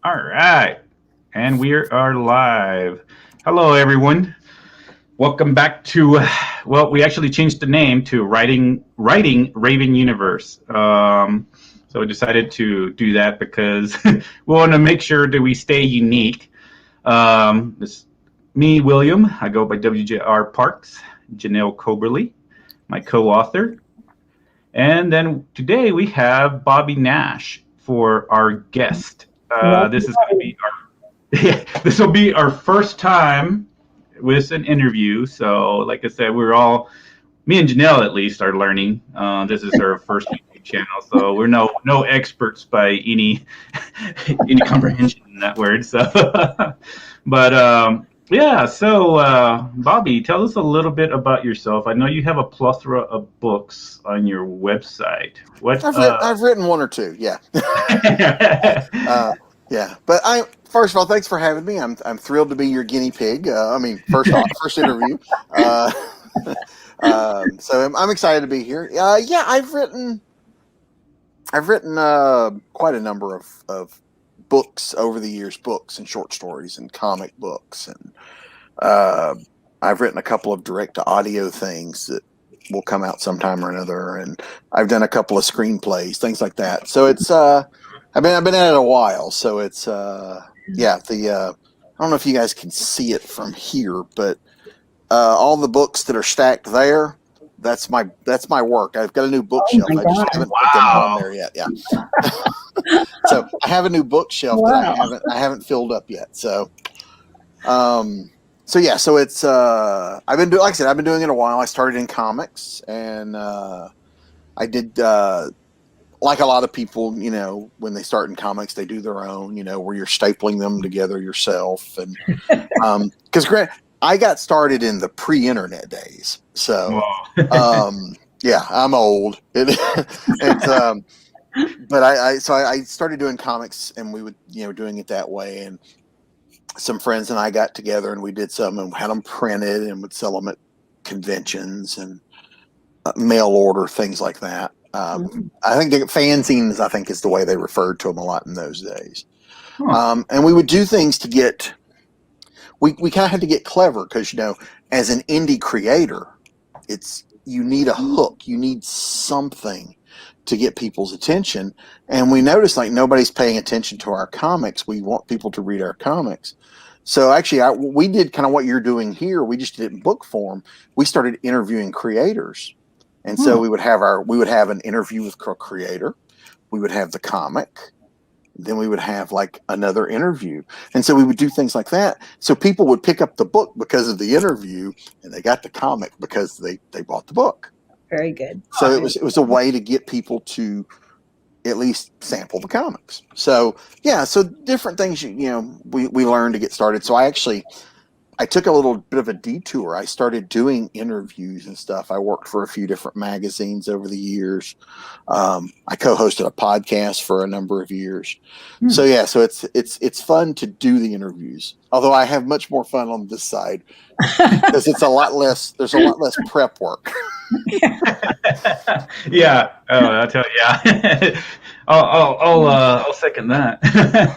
All right. And we are live. Hello, everyone. Welcome back to, well, we actually changed the name to Writing Raven Universe. So we decided to do that because we want to make sure that we stay unique. This me, William. I go by WJR Parks. Janelle Coberly, my co-author. And then today we have Bobby Nash for our guest. This is going to be this will be our first time with an interview. So, like I said, we're all me and Janelle at least are learning. This is our first YouTube channel, so we're no experts by any any comprehension in that word. So, but yeah. So, Bobby, tell us a little bit about yourself. I know you have a plethora of books on your website. What? I've written one or two, yeah. Yeah, but first of all, thanks for having me. I'm thrilled to be your guinea pig. First interview. So I'm excited to be here. Yeah, I've written quite a number of books over the years, books and short stories and comic books, and I've written a couple of direct to audio things that will come out sometime or another, and I've done a couple of screenplays, things like that. So it's I've been at it a while. So it's yeah, I don't know if you guys can see it from here, but all the books that are stacked there, that's my work. I've got a new bookshelf. I just haven't put them on there yet. Yeah. So I have a new bookshelf that I haven't filled up yet. So so yeah, so it's I've been doing, like I said, I've been doing it a while. I started in comics, and I did like a lot of people, when they start in comics, they do their own, where you're stapling them together yourself, and because I got started in the pre-internet days, so yeah, I'm old. It's but I started doing comics, and we would doing it that way, and some friends and I got together and we did some and had them printed and would sell them at conventions and mail order, things like that. I think fanzines, I think, is the way they referred to them a lot in those days. And we would do things to get, we kind of had to get clever because, as an indie creator, you need a hook, you need something to get people's attention. And we noticed like nobody's paying attention to our comics. We want people to read our comics. So actually we did kind of what you're doing here. We just did it in book form. We started interviewing creators. And so we would have an interview with a creator. We would have the comic. Then we would have like another interview. And so we would do things like that. So people would pick up the book because of the interview, and they got the comic because they bought the book. Very good. So it was a way to get people to at least sample the comics. So yeah, so different things we learned to get started. So I took a little bit of a detour. I started doing interviews and stuff. I worked for a few different magazines over the years. I co-hosted a podcast for a number of years. So yeah, so it's fun to do the interviews. Although I have much more fun on this side because there's a lot less prep work. Yeah, I'll tell you. Yeah. I'll second that.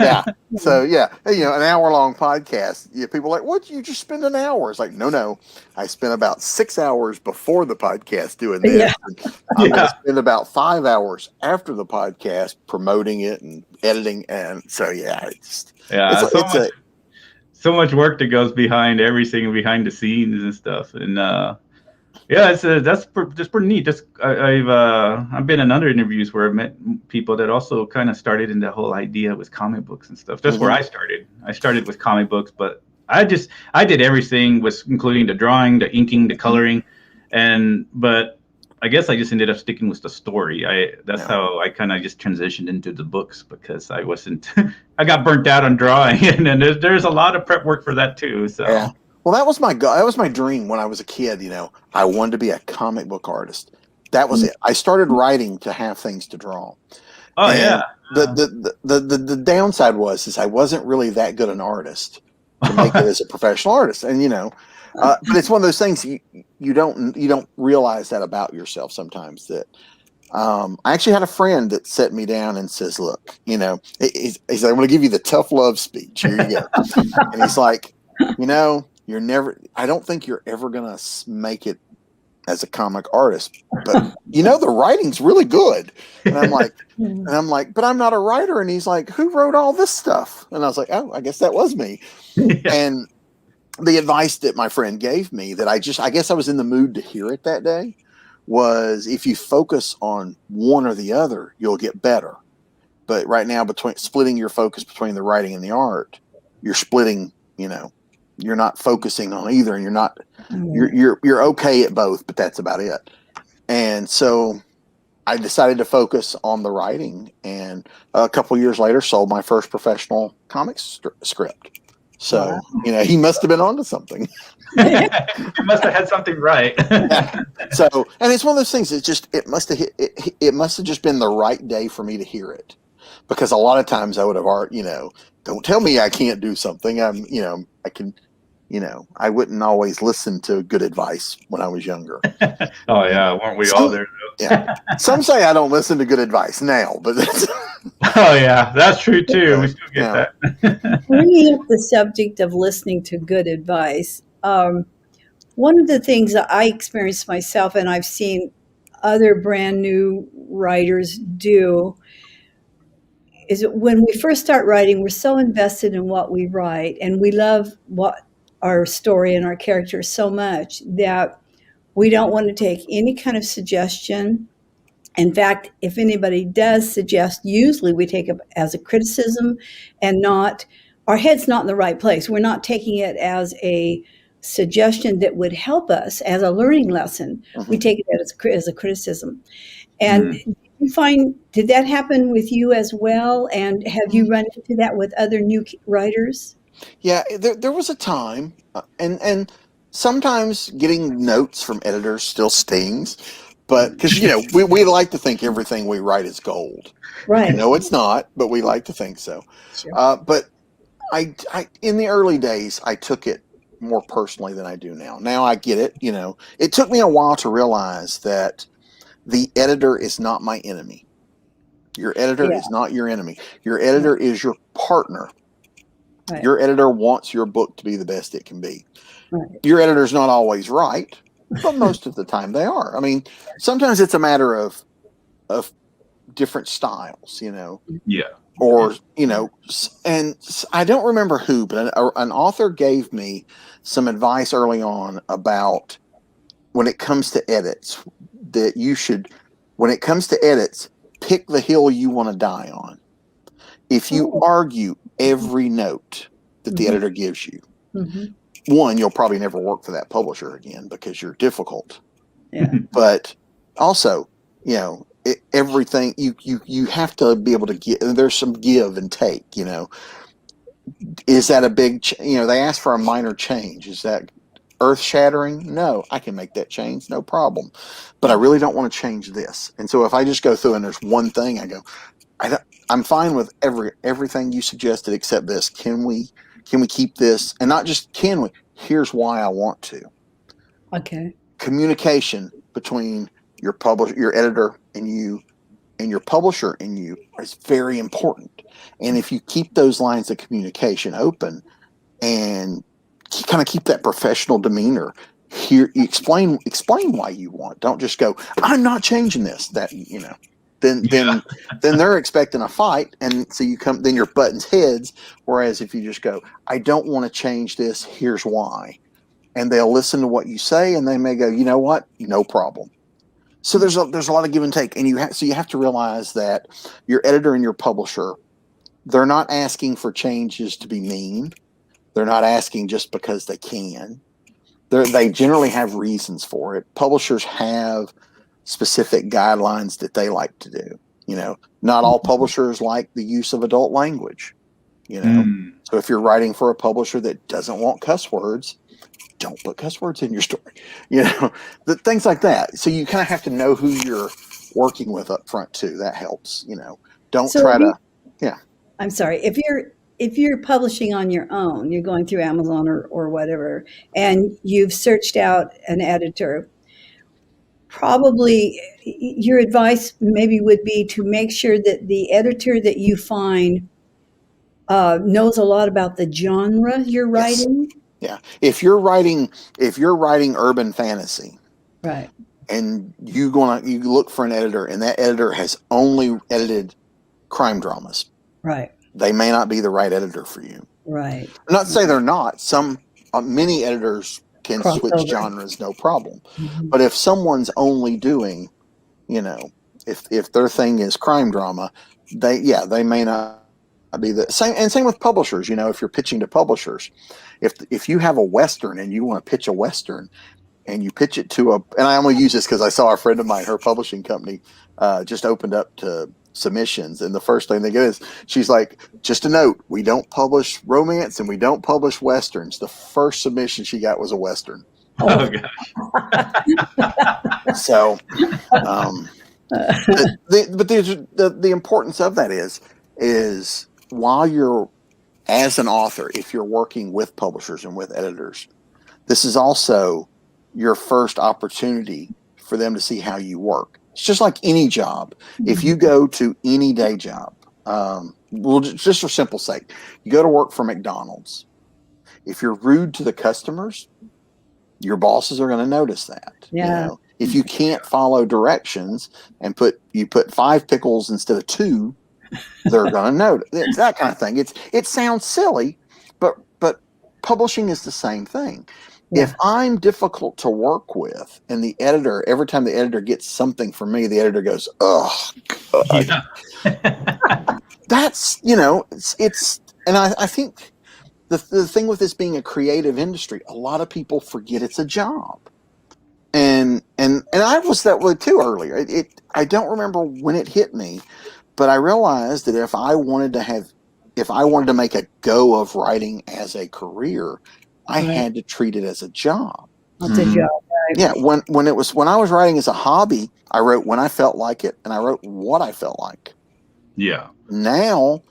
Yeah. So yeah, an hour-long podcast. Yeah, people are like, what? You just spend an hour? It's like, no. I spent about 6 hours before the podcast doing this. Yeah. I'm going to spend about 5 hours after the podcast promoting it and editing. And so yeah, it's so much work that goes behind everything, behind the scenes and stuff, and yeah, that's pretty neat. I've been in other interviews where I've met people that also kind of started in the whole idea with comic books and stuff. That's where I started. I started with comic books, but I did everything, including the drawing, the inking, the coloring, but I guess I just ended up sticking with the story. That's how I kind of just transitioned into the books because I wasn't. I got burnt out on drawing, and then there's a lot of prep work for that too. So. Yeah. Well, that was my dream when I was a kid. I wanted to be a comic book artist. That was it. I started writing to have things to draw. Oh, and yeah. The downside was I wasn't really that good an artist to make it as a professional artist, and but it's one of those things you don't realize that about yourself sometimes, that I actually had a friend that set me down and says, "Look, he's like, I'm going to give you the tough love speech. Here you go." And he's like, you're never. I don't think you're ever going to make it as a comic artist, but the writing's really good. And I'm like, but I'm not a writer. And he's like, who wrote all this stuff? And I was like, oh, I guess that was me. And the advice that my friend gave me that I guess I was in the mood to hear it that day was, if you focus on one or the other, you'll get better. But right now, between splitting your focus between the writing and the art, you're splitting, you're not focusing on either, and you're okay at both, but that's about it. And so I decided to focus on the writing, and a couple years later sold my first professional comics script. So, he must have been onto something. You must have had something right. Yeah. So, and it's one of those things. It must have just been the right day for me to hear it, because a lot of times I would have already, don't tell me I can't do something. I can, I wouldn't always listen to good advice when I was younger. Oh yeah, weren't we all there? Yeah. Some say I don't listen to good advice now, but oh yeah, that's true too. We still get that. Bringing up the subject of listening to good advice, one of the things that I experienced myself, and I've seen other brand new writers do, is that when we first start writing, we're so invested in what we write, and we love what our story and our characters so much that we don't want to take any kind of suggestion. In fact, if anybody does suggest, usually we take it as a criticism, and not, our head's not in the right place. We're not taking it as a suggestion that would help us as a learning lesson. We take it as a criticism. And did that happen with you as well? And have you run into that with other new writers? Yeah, there was a time, and sometimes getting notes from editors still stings, but because we like to think everything we write is gold. Right. No, it's not, but we like to think so. Sure. But I in the early days, I took it more personally than I do now. Now I get it. It took me a while to realize that the editor is not my enemy. Your editor is not your enemy. Your editor is your partner. Right. Your editor wants your book to be the best it can be. Right. Your editor's not always right, but most of the time they are. I mean, sometimes it's a matter of different styles, Yeah. Or, and I don't remember who, but an author gave me some advice early on about, when it comes to edits, that you should, when it comes to edits, pick the hill you want to die on. If you argue every note that the editor gives you, one, you'll probably never work for that publisher again because you're difficult. Yeah. But also, everything you have to be able to give. There's some give and take. Is that a big? They ask for a minor change. Is that earth shattering? No, I can make that change, no problem. But I really don't want to change this. And so if I just go through and there's one thing, I go, I'm fine with everything you suggested except this. Can we keep this? And not just can we, here's why I want to. Okay. Communication between your publisher, your editor, and you, and your publisher and you, is very important. And if you keep those lines of communication open and kind of keep that professional demeanor, here, you explain why you want. Don't just go, I'm not changing this. That then they're expecting a fight, and so then you're butting heads. Whereas if you just go, I don't want to change this, here's why, and they'll listen to what you say, and they may go, you know what, no problem. So there's a lot of give and take, and you have to realize that your editor and your publisher, they're not asking for changes to be mean. They're not asking just because they can. They generally have reasons for it. Publishers have specific guidelines that they like to do. Not all publishers like the use of adult language. So if you're writing for a publisher that doesn't want cuss words, don't put cuss words in your story. Things like that. So you kind of have to know who you're working with up front too. That helps. Don't try to. Yeah. I'm sorry. If you're publishing on your own, you're going through Amazon or whatever, and you've searched out an editor, probably your advice maybe would be to make sure that the editor that you find knows a lot about the genre you're Yes. writing. Yeah. If you're writing urban fantasy Right, and you look for an editor and that editor has only edited crime dramas, right, they may not be the right editor for you. right. I'm not to say they're not. Many editors can switch Crossover. genres, no problem. Mhm. But if someone's only doing, if their thing is crime drama, they may not be the same. And same with publishers. If you're pitching to publishers, if you have a Western and you want to pitch a Western and you pitch it and I only use this because I saw a friend of mine, her publishing company, just opened up to submissions, and the first thing they get is, she's like, just a note, we don't publish romance and we don't publish Westerns. The first submission she got was a Western. Oh, Oh, gosh. So, the importance of that is while you're, as an author, if you're working with publishers and with editors, this is also your first opportunity for them to see how you work. It's just like any job. If you go to any day job, well, just for simple sake, you go to work for McDonald's. If you're rude to the customers, your bosses are going to notice that. yeah. If you can't follow directions and you put 5 pickles instead of 2, they're going to notice. It's that kind of thing. It sounds silly, but publishing is the same thing. Yeah. If I'm difficult to work with, and every time the editor gets something from me, the editor goes, "Oh, God." Yeah. That's and I think the thing with this being a creative industry, a lot of people forget it's a job. And I was that way too earlier. I don't remember when it hit me, but I realized that if I wanted to make a go of writing as a career, I Right. had to treat it as a job. That's a job, right? Yeah, when I was writing as a hobby, I wrote when I felt like it, and I wrote what I felt like. Yeah. Now,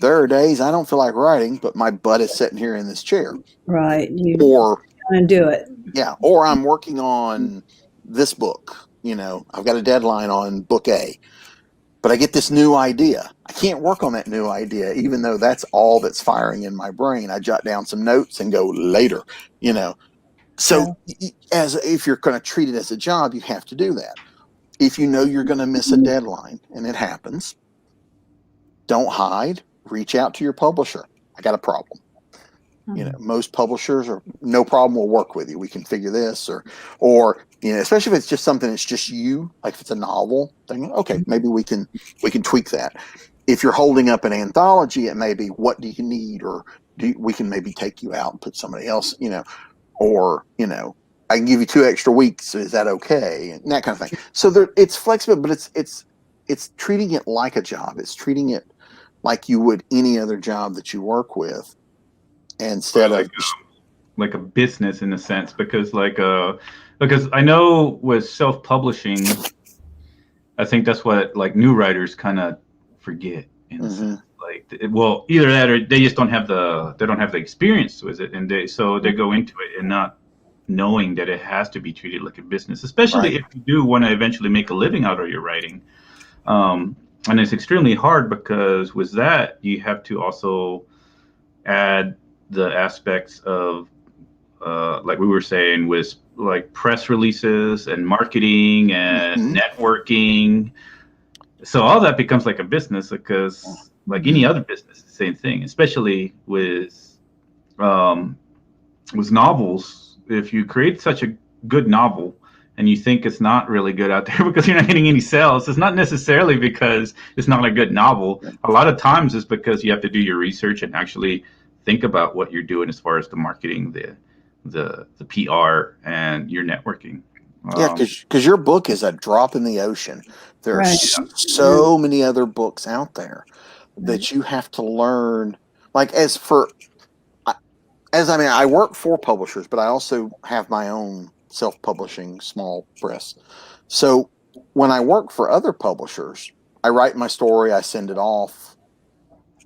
there are days I don't feel like writing, but my butt is sitting here in this chair. Right. You Or want to do it. yeah, or I'm working on this book. I've got a deadline on book A, but I get this new idea. I can't work on that new idea, even though that's all that's firing in my brain. I jot down some notes and go later. So as if you're going to treat it as a job, you have to do that. If you know you're going to miss a deadline, and it happens, don't hide. Reach out to your publisher. I got a problem. Most publishers are no problem. We'll work with you. We can figure this, or especially if it's just something that's just you, like if it's a novel thing. Okay, maybe we can tweak that. If you're holding up an anthology, it may be, what do you need, or we can maybe take you out and put somebody else, or I can give you 2 extra weeks. Is that okay? And that kind of thing. So it's flexible, but it's treating it like a job. It's treating it like you would any other job that you work with, instead of like a business in a sense, because I know with self-publishing, I think that's what like new writers kind of forget in a sense. Like, either that or they just don't have the experience with it, and they go into it and not knowing that it has to be treated like a business, especially Right. if you do want to eventually make a living out of your writing. And it's extremely hard, because with that you have to also add the aspects of like we were saying, with like press releases and marketing and networking. So all that becomes like a business, because like any other business, the same thing, especially with novels. If you create such a good novel and you think it's not really good out there because you're not getting any sales, it's not necessarily because it's not a good novel. A lot of times it's because you have to do your research and actually think about what you're doing as far as the marketing, the PR, and your networking. Yeah, because your book is a drop in the ocean. There are so many other books out there that you have to learn. Like I work for publishers, but I also have my own self-publishing small press. So when I work for other publishers, I write my story, I send it off.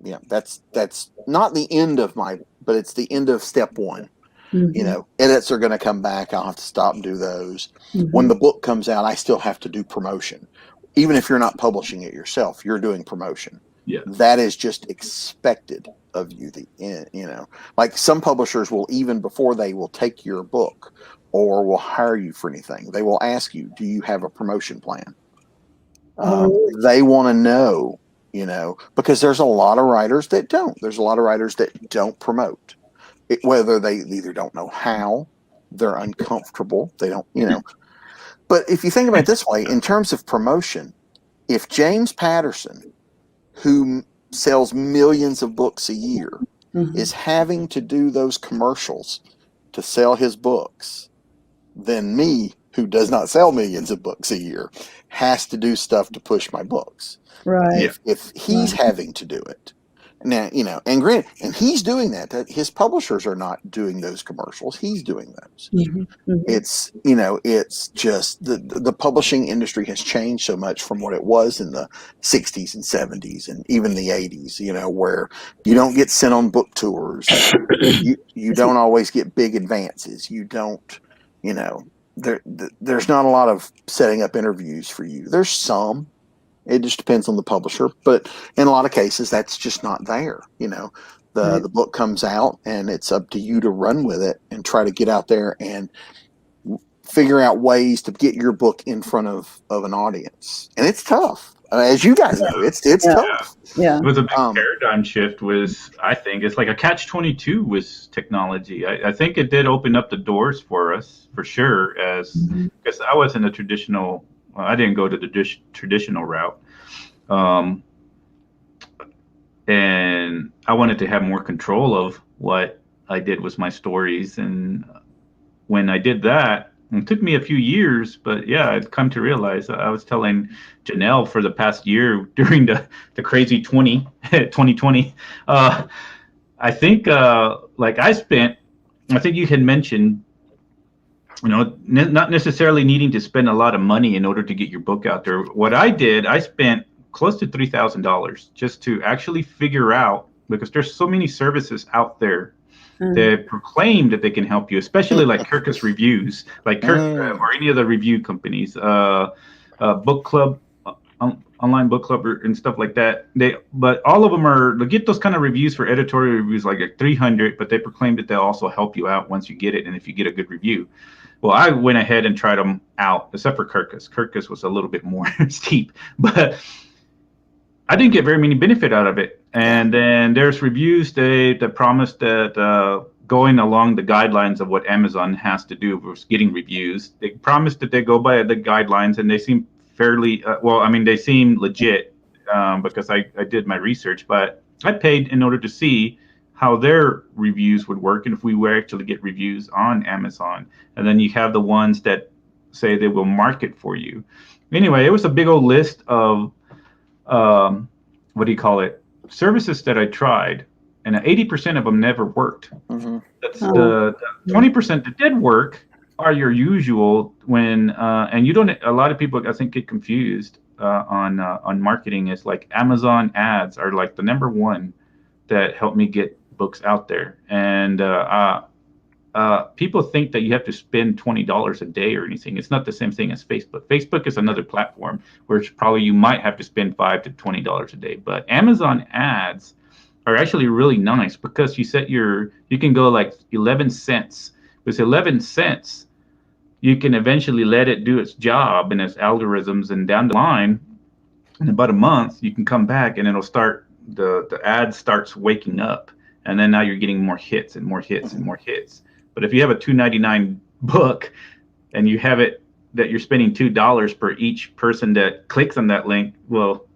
Yeah, that's not the end of but it's the end of step 1. Edits are going to come back. I'll have to stop and do those. When Mm-hmm. the book comes out, I still have to do promotion. Even if you're not publishing it yourself, you're doing promotion. Yeah. That is just expected of you. Like some publishers will, even before they will take your book or will hire you for anything, they will ask you, do you have a promotion plan? They want to know, because there's a lot of writers that don't. There's a lot of writers that don't promote. Whether they either don't know how, they're uncomfortable, they don't, But if you think about it this way, in terms of promotion, if James Patterson, who sells millions of books a year, is having to do those commercials to sell his books, then me, who does not sell millions of books a year, has to do stuff to push my books. Right. If he's having to do it. Now, and he's doing that. His publishers are not doing those commercials. He's doing those. It's, it's just the publishing industry has changed so much from what it was in the 60s and 70s and even the 80s, where you don't get sent on book tours. You don't always get big advances. You don't, there's not a lot of setting up interviews for you. There's some. It just depends on the publisher, but in a lot of cases, that's just not there. The book comes out, and it's up to you to run with it and try to get out there and figure out ways to get your book in front of an audience. And it's tough, as you guys know. It's tough. Yeah. It was a big paradigm shift. I think it's like a catch-22 with technology. I think it did open up the doors for us for sure, because I wasn't a traditional. I didn't go to the traditional route. And I wanted to have more control of what I did with my stories. And when I did that, it took me a few years, but yeah, I'd come to realize. I was telling Janelle for the past year during the crazy 2020, I think I think you had mentioned, not necessarily needing to spend a lot of money in order to get your book out there. What I did, I spent close to $3,000 just to actually figure out, because there's so many services out there that proclaim that they can help you, especially like Kirkus Reviews, like or any of the review companies, book club, online book club and stuff like that. But all of them they get those kind of reviews for editorial reviews like 300, but they proclaim that they'll also help you out once you get it, and if you get a good review. Well, I went ahead and tried them out, except for Kirkus. Kirkus was a little bit more steep, but I didn't get very many benefit out of it. And then there's reviews that promise that going along the guidelines of what Amazon has to do with getting reviews, they promise that they go by the guidelines, and they seem fairly they seem legit because I did my research, but I paid in order to see how their reviews would work and if we were actually get reviews on Amazon. And then you have the ones that say they will market for you. Anyway, it was a big old list of services that I tried, and 80% of them never worked. That's the 20% that did work are your usual and you don't. A lot of people I think get confused on marketing. Is like Amazon ads are like the number one that helped me get books out there, and people think that you have to spend $20 a day or anything. It's not the same thing as Facebook. Facebook is another platform where probably you might have to spend $5 to $20 a day, but Amazon ads are actually really nice because you can go like 11 cents. With 11 cents, you can eventually let it do its job and its algorithms, and down the line, in about a month, you can come back and it'll start, the ad starts waking up, and then now you're getting more hits and more hits and more hits. But if you have a $2.99 book and you have it that you're spending $2 per each person that clicks on that link, well,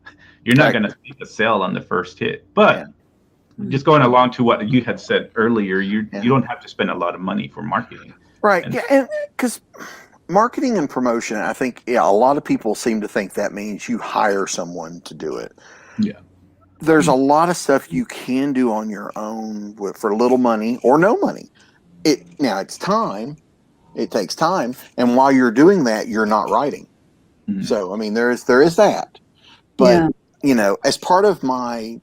you're not going to see the sale on the first hit. But just going along to what you had said earlier, you don't have to spend a lot of money for marketing. Right. And because marketing and promotion, I think, a lot of people seem to think that means you hire someone to do it. Yeah. There's a lot of stuff you can do on your own for little money or no money. It's time. It takes time. And while you're doing that, you're not writing. So, I mean, there is that. But, as part of my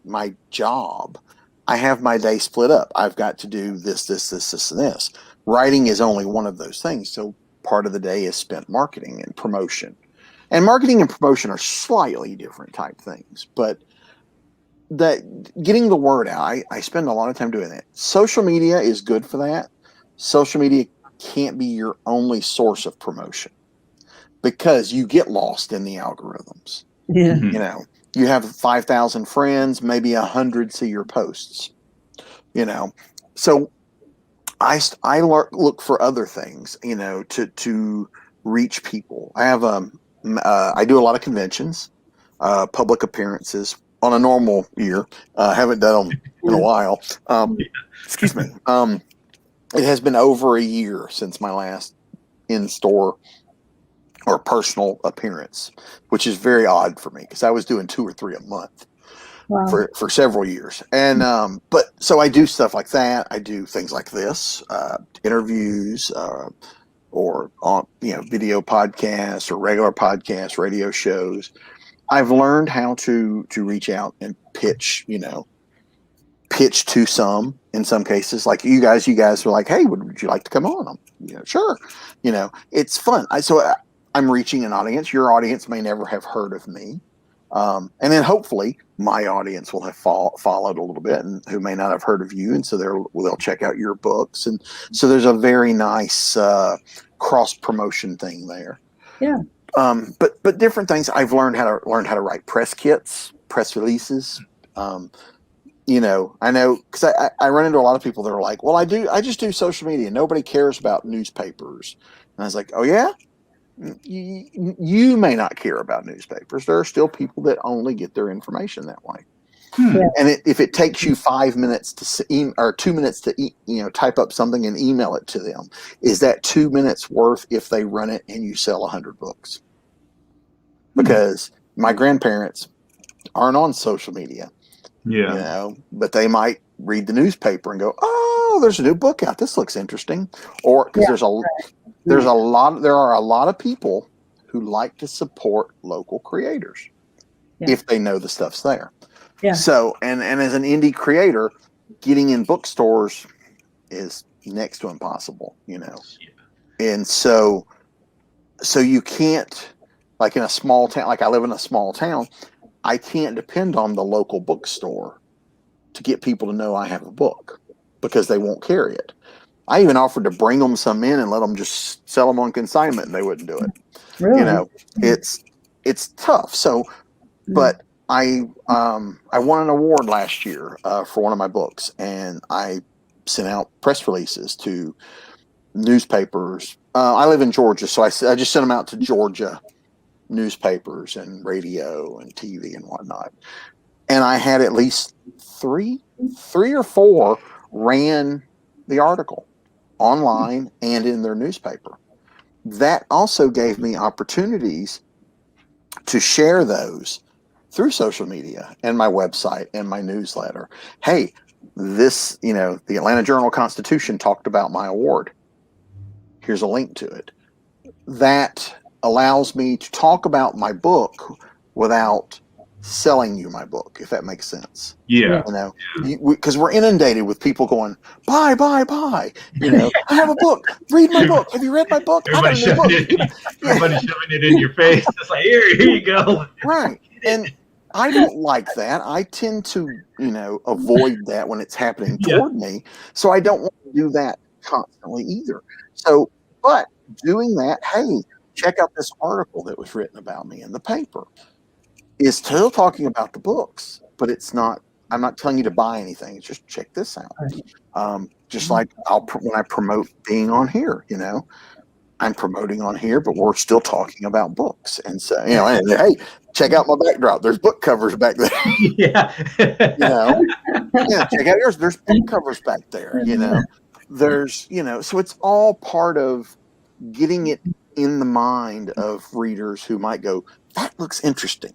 job, I have my day split up. I've got to do this, and this. Writing is only one of those things. So part of the day is spent marketing and promotion. And marketing and promotion are slightly different type things, but that getting the word out, I spend a lot of time doing that. Social media is good for that. Social media can't be your only source of promotion because you get lost in the algorithms. Yeah. Mhm. You know, you have 5,000 friends, maybe 100 see your posts, you know. So I look for other things, you know, to reach people. I have I do a lot of conventions, public appearances on a normal year. Haven't done them in a while. Excuse me. It has been over a year since my last in-store or personal appearance, which is very odd for me because I was doing 2 or 3 a month Wow. for several years. And but so I do stuff like that. I do things like this, interviews, or on video podcasts or regular podcasts, radio shows. I've learned how to reach out and pitch, pitch to some in some cases. Like you guys were like, hey, would you like to come on? Sure. It's fun. I'm reaching an audience. Your audience may never have heard of me. And then hopefully my audience will have followed a little bit and who may not have heard of you. And so they'll check out your books. And so there's a very nice cross promotion thing there. Yeah. But different things. I've learned how to write press kits, press releases. I know because I run into a lot of people that are like, well, I just do social media. Nobody cares about newspapers. And I was like, oh yeah, you may not care about newspapers. There are still people that only get their information that way. Yeah. And if it takes you 5 minutes or 2 minutes to type up something and email it to them, is that 2 minutes worth if they run it and you sell 100 books? Because my grandparents aren't on social media, but they might read the newspaper and go, oh, there's a new book out. This looks interesting. Or because there are a lot of people who like to support local creators if they know the stuff's there. Yeah. So, and as an indie creator, getting in bookstores is next to impossible, And so you can't, like in a small town, like I live in a small town, I can't depend on the local bookstore to get people to know I have a book because they won't carry it. I even offered to bring them some in and let them just sell them on consignment, and they wouldn't do it. Really? It's tough. So, but I won an award last year for one of my books, and I sent out press releases to newspapers. I live in Georgia, so I just sent them out to Georgia newspapers and radio and TV and whatnot. And I had at least three or four ran the article online and in their newspaper. That also gave me opportunities to share those through social media and my website and my newsletter. Hey, this, the Atlanta Journal-Constitution talked about my award. Here's a link to it. That allows me to talk about my book without selling you my book, if that makes sense. Yeah. Because we're inundated with people going, buy. I have a book. Read my book. Have you read my book? Everybody shoving it in your face. It's like, here you go. Right. And I don't like that. I tend to, avoid that when it's happening toward me. So I don't want to do that constantly either. So, but doing that, hey, check out this article that was written about me in the paper. Is still talking about the books, but I'm not telling you to buy anything. It's just check this out. Just like when I promote being on here, I'm promoting on here, but we're still talking about books. And so, and, hey, check out my backdrop. There's book covers back there. Yeah. Check out yours. There's book covers back there, There's, so it's all part of getting it in the mind of readers who might go, that looks interesting,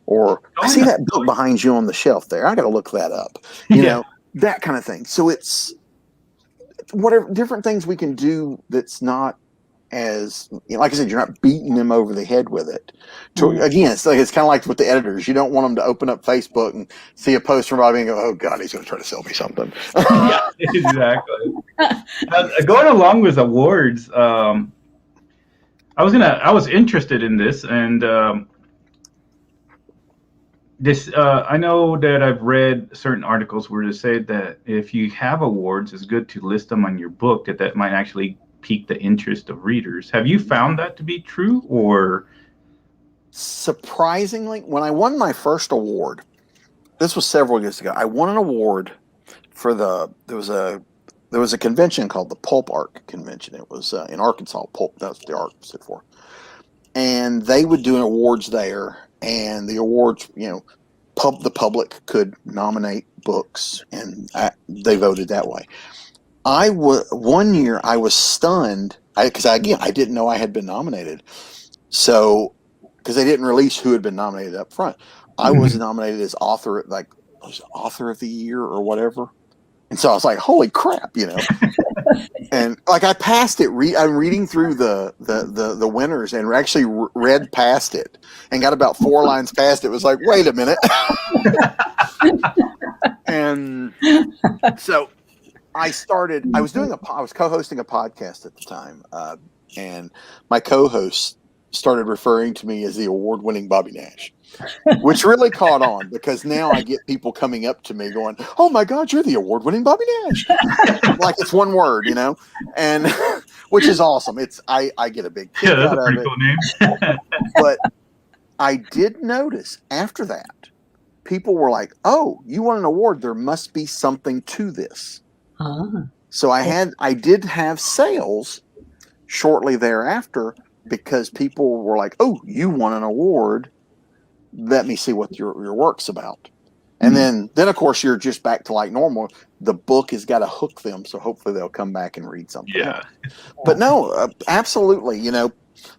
or I see that book behind you on the shelf there. I got to look that up, that kind of thing. So it's whatever different things we can do. That's not as, like I said, you're not beating them over the head with it. Again, it's kind of like with the editors. You don't want them to open up Facebook and see a post from Bobby and go, oh God, he's going to try to sell me something. Yeah, exactly. Going along with awards, I was interested in this, and this I know that I've read certain articles where they say that if you have awards, it's good to list them on your book. That might actually pique the interest of readers. Have you found that to be true, or? Surprisingly, when I won my first award, this was several years ago. I won an award for there was a convention called the Pulp Art Convention. It was in Arkansas. Pulp, that's what the art stood for. And they would do awards there, and the awards, the public could nominate books, and they voted that way. One year I was stunned because I didn't know I had been nominated. So, because they didn't release who had been nominated up front, I was nominated as author of the year or whatever. And so I was like, holy crap, and like I passed it. I'm reading through the winners and actually read past it and got about 4 lines past it. It was like, wait a minute. And so I was co-hosting a podcast at the time. And my co-host started referring to me as the award-winning Bobby Nash, which really caught on because now I get people coming up to me going, "Oh my God, you're the award-winning Bobby Nash!" Like it's one word, and which is awesome. I get a big kick out of it. Cool name. But I did notice after that, people were like, "Oh, you won an award. There must be something to this." So I did have sales shortly thereafter because people were like, "Oh, you won an award. Let me see what your work's about." And then of course you're just back to like normal. The book has got to hook them, so hopefully they'll come back and read something. Yeah. But no, absolutely.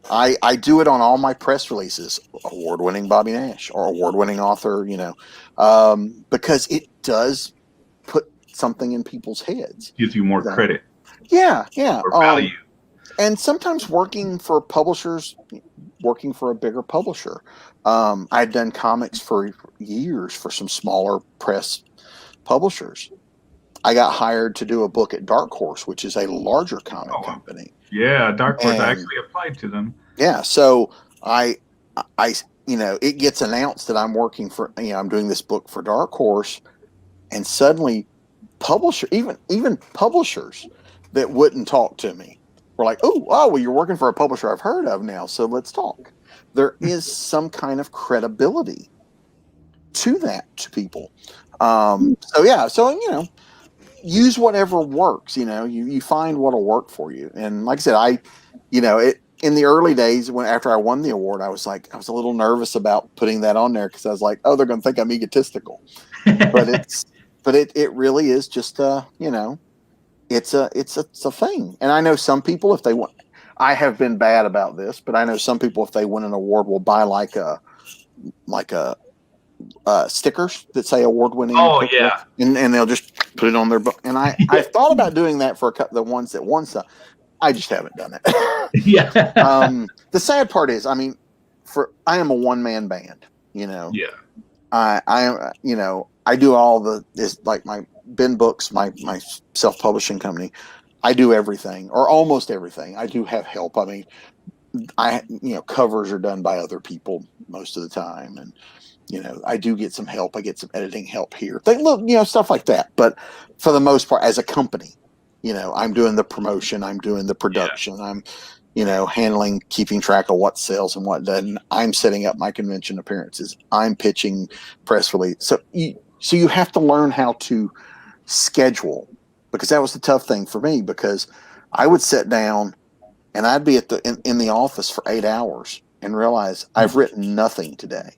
I do it on all my press releases. Award-winning Bobby Nash or award-winning author. Because it does put something in people's heads. Gives you more credit. Yeah. Or value. And sometimes working for a bigger publisher. I'd done comics for years for some smaller press publishers. I got hired to do a book at Dark Horse, which is a larger comic company. Yeah, Dark Horse. I actually applied to them. Yeah, so I it gets announced that I'm working for, I'm doing this book for Dark Horse, and suddenly even publishers that wouldn't talk to me were like, oh, well, you're working for a publisher I've heard of now, so let's talk. There is some kind of credibility to that to people. Use whatever works. You find what'll work for you. And like I said, in the early days after I won the award, I was a little nervous about putting that on there because I was like, oh, they're going to think I'm egotistical. but it really is just it's a thing. And I know some people, if they want, I have been bad about this, but I know some people, if they win an award, will buy like a stickers that say award-winning. Oh yeah, and they'll just put it on their book. And I thought about doing that for the ones that won stuff. I just haven't done it. Yeah. The sad part is, I am a one-man band. Yeah. I am. I do all like my Ben Books, my self-publishing company. I do everything or almost everything. I do have help. Covers are done by other people most of the time, and I do get some help. I get some editing help here. Stuff like that. But for the most part, as a company, I'm doing the promotion. I'm doing the production. Yeah. I'm, keeping track of what sells and what doesn't. I'm setting up my convention appearances. I'm pitching press release. So you have to learn how to schedule, because that was the tough thing for me, because I would sit down and I'd be in the office for 8 hours and realize I've written nothing today.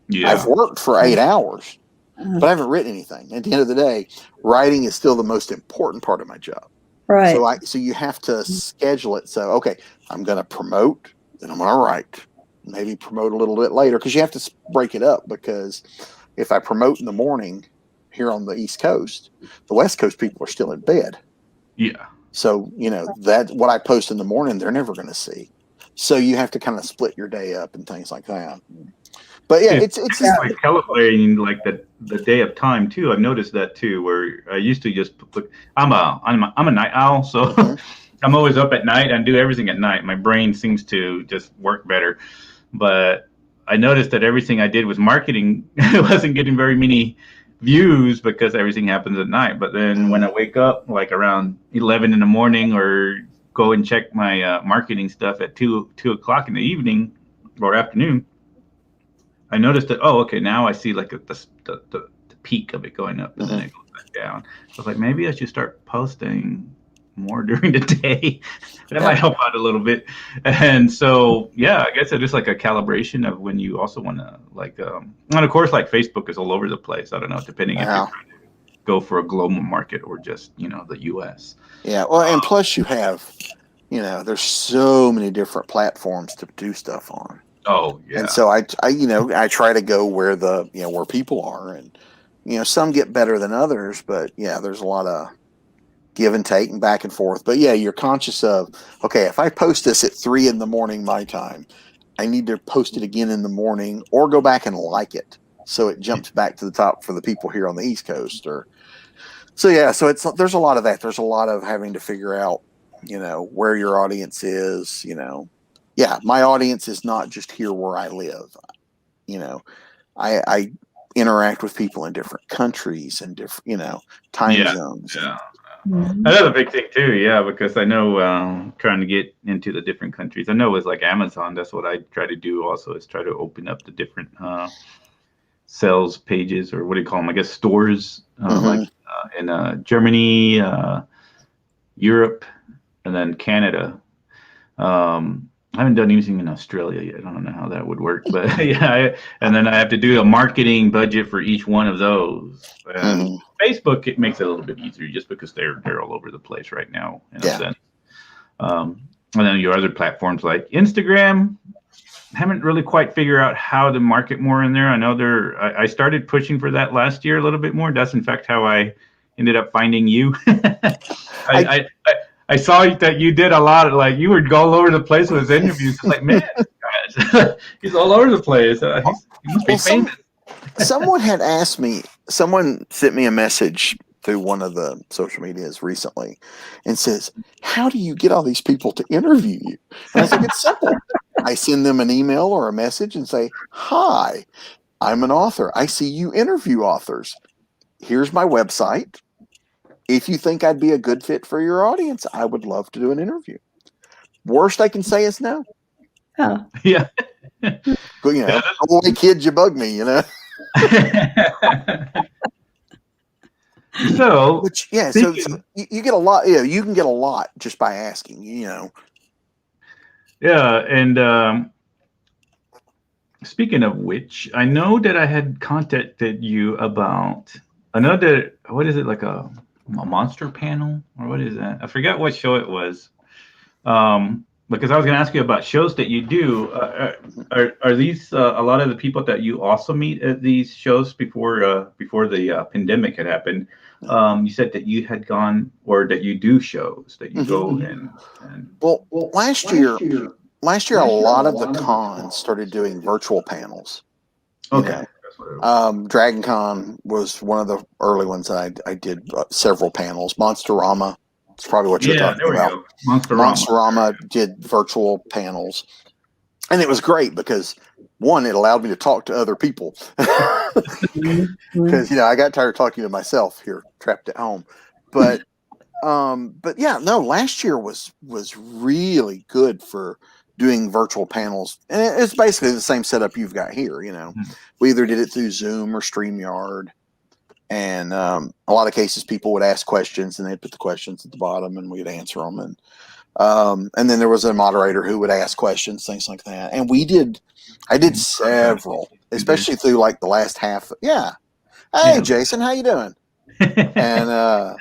Yeah. I've worked for 8 hours, but I haven't written anything. At the end of the day, writing is still the most important part of my job. Right. So you have to schedule it. So, okay, I'm going to promote, then I'm going to write, maybe promote a little bit later, because you have to break it up, because if I promote in the morning here on the East Coast, the West Coast people are still in bed. Yeah. So, that what I post in the morning, they're never going to see. So you have to kind of split your day up and things like that. But yeah, Yeah, it's Yeah. just, like calibrating like the day of time too. I've noticed that too, where I used to just put. I'm a night owl, so mhm. I'm always up at night and do everything at night. My brain seems to just work better. But I noticed that everything I did was marketing. It wasn't getting very many views because everything happens at night. But then when I wake up, like around 11 in the morning, or go and check my marketing stuff at 2 o'clock in the evening or afternoon, I noticed that. Oh, okay, now I see like the peak of it going up, and then Mhm. it goes back down. I was like, maybe I should start posting more during the day. That might Yeah. help out a little bit. And so, yeah, I guess it is like a calibration of when you also want to like, and of course, like Facebook is all over the place. I don't know, depending if you're Yeah. trying to go for a global market or just the U.S. Yeah. Well, and plus you have, there's so many different platforms to do stuff on. Oh And yeah, so I try to go where where people are, and some get better than others, but yeah, there's a lot of give and take and back and forth. But yeah, you're conscious of, okay, if I post this at 3 in the morning my time, I need to post it again in the morning or go back and like it so it jumps back to the top for the people here on the East Coast. Or so yeah, so there's a lot of that. There's a lot of having to figure out, where your audience is. Yeah, my audience is not just here where I live. You know, I interact with people in different countries and different, time yeah, zones. And yeah. Mhm. Another big thing too, yeah, because I know trying to get into the different countries. I know with like Amazon, that's what I try to do. Also, is try to open up the different sales pages, or what do you call them? I guess stores, like mhm. in Germany, Europe, and then Canada. I haven't done anything in Australia yet. I don't know how that would work, but yeah. And then I have to do a marketing budget for each one of those. And Mhm. Facebook, it makes it a little bit easier just because they're all over the place right now in a Yeah. sense. And then your other platforms like Instagram, haven't really quite figured out how to market more in there. I know I started pushing for that last year a little bit more. That's in fact how I ended up finding you. I, I I, I I saw that you did a lot of like you would go all over the place with his interviews. It's like, man, guys, he's all over the place. He must be well, famous. someone had asked me. Someone sent me a message through one of the social medias recently, and says, "How do you get all these people to interview you?" And I was like, "It's simple. I send them an email or a message and say, 'Hi, I'm an author. I see you interview authors. Here's my website. If you think I'd be a good fit for your audience, I would love to do an interview.' Worst I can say is no. Oh, Yeah. Go, Yeah. go away, kids. You bug me. So Which yeah, so speaking, you get a lot. Yeah, you can get a lot just by asking. yeah, and speaking of which, I know that I had contacted you about another. What is it, like a monster panel, or what is that? I forgot what show it was. Because I was going to ask you about shows that you do. Are these a lot of the people that you also meet at these shows before the pandemic had happened? You said that you had gone, or that you do shows that you hmm go and Well, last year, a lot of the cons started doing virtual panels. You okay, know, that's what it was. Dragon Con was one of the early ones that I did several panels. Monsterama, it's probably what you're Yeah, talking there we about. go. Monsterama. Monsterama did virtual panels, and it was great because one, it allowed me to talk to other people mhm. because I got tired of talking to myself here trapped at home. But yeah, no, last year was really good for doing virtual panels, and it's basically the same setup you've got here. Mhm. We either did it through Zoom or StreamYard, and a lot of cases people would ask questions, and they'd put the questions at the bottom, and we'd answer them, and then there was a moderator who would ask questions, things like that, and I did several, You did. especially through like the last half. Yeah, hey Yeah. Jason, how you doing? And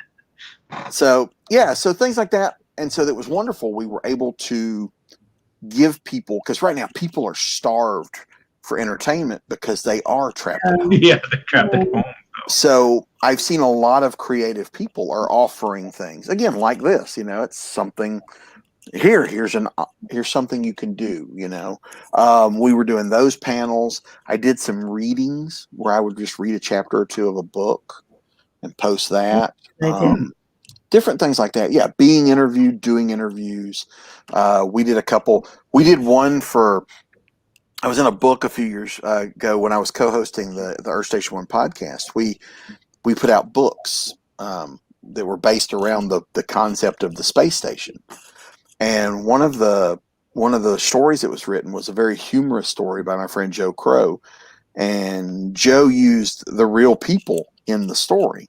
so yeah, so things like that, and so that was wonderful. We were able to give people, because right now people are starved for entertainment because they are trapped at home. Yeah, they're trapped at home. So I've seen a lot of creative people are offering things again like this. It's something here's something you can do. We were doing those panels. I did some readings where I would just read a chapter or two of a book and post that. Different things like that. Yeah, being interviewed, doing interviews. We did one for. I was in a book a few years ago when I was co-hosting the Earth Station One podcast. We put out books that were based around the concept of the space station. And one of the stories that was written was a very humorous story by my friend Joe Crow. And Joe used the real people in the story.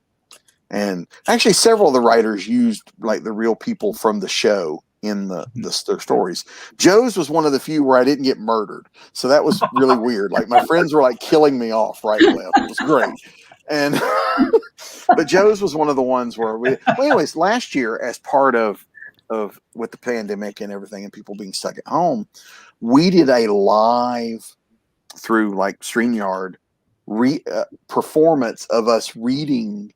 And actually several of the writers used like the real people from the show in the stories. Joe's was one of the few where I didn't get murdered. So that was really weird. Like my friends were like killing me off right and left. It was great. And but Joe's was one of the ones where anyways, last year as part of with the pandemic and everything and people being stuck at home, we did a live through like StreamYard performance of us reading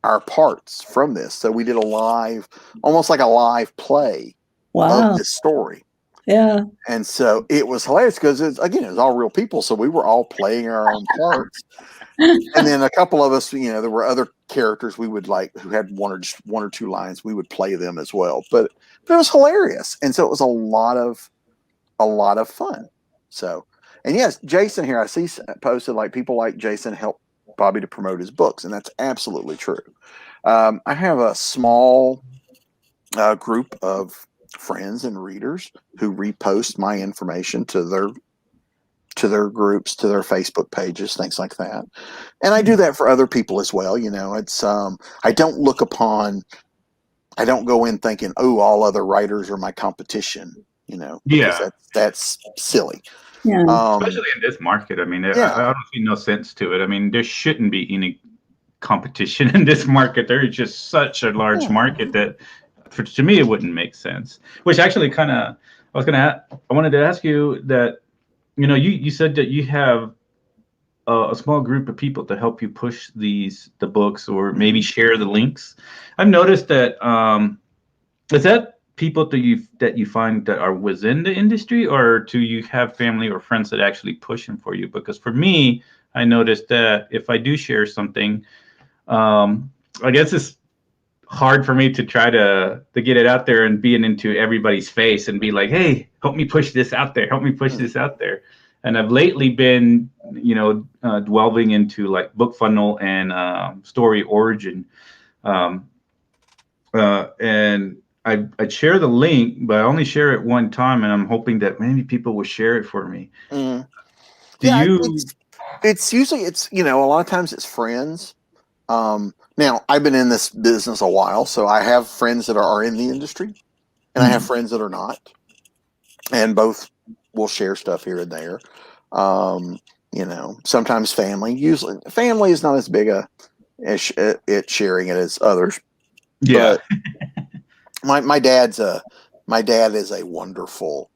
our parts from this. So we did almost like a live play of this story. Yeah. And so it was hilarious because it was all real people. So we were all playing our own parts. And then a couple of us, there were other characters we would like who had one or two lines. We would play them as well. But it was hilarious. And so it was a lot of fun. So, and yes, Jason here, I see posted like people like Jason help Bobby to promote his books, and that's absolutely true. I have a small group of friends and readers who repost my information to their groups, to their Facebook pages, things like that. And I do that for other people as well. It's I don't go in thinking, oh, all other writers are my competition. Because that's silly. Yeah. Especially in this market. I mean, I don't see no sense to it. I mean, there shouldn't be any competition in this market. There is just such a large market that, to me, it wouldn't make sense. Which actually I wanted to ask you that, you said that you have a small group of people to help you push the books or maybe share the links. I've noticed that, is that people that you find that are within the industry, or do you have family or friends that actually push them for you? Because for me, I noticed that if I do share something, I guess it's hard for me to try to get it out there and be into everybody's face and be like, hey, help me push this out there. Help me push this out there. And I've lately been, delving into like Book Funnel and Story Origin. And I'd share the link, but I only share it one time, and I'm hoping that maybe people will share it for me. It's usually a lot of times it's friends. Now I've been in this business a while, so I have friends that are in the industry, and I have friends that are not, and both will share stuff here and there. Sometimes family. Usually, family is not as big at sharing it as others. Yeah. But my dad is a wonderful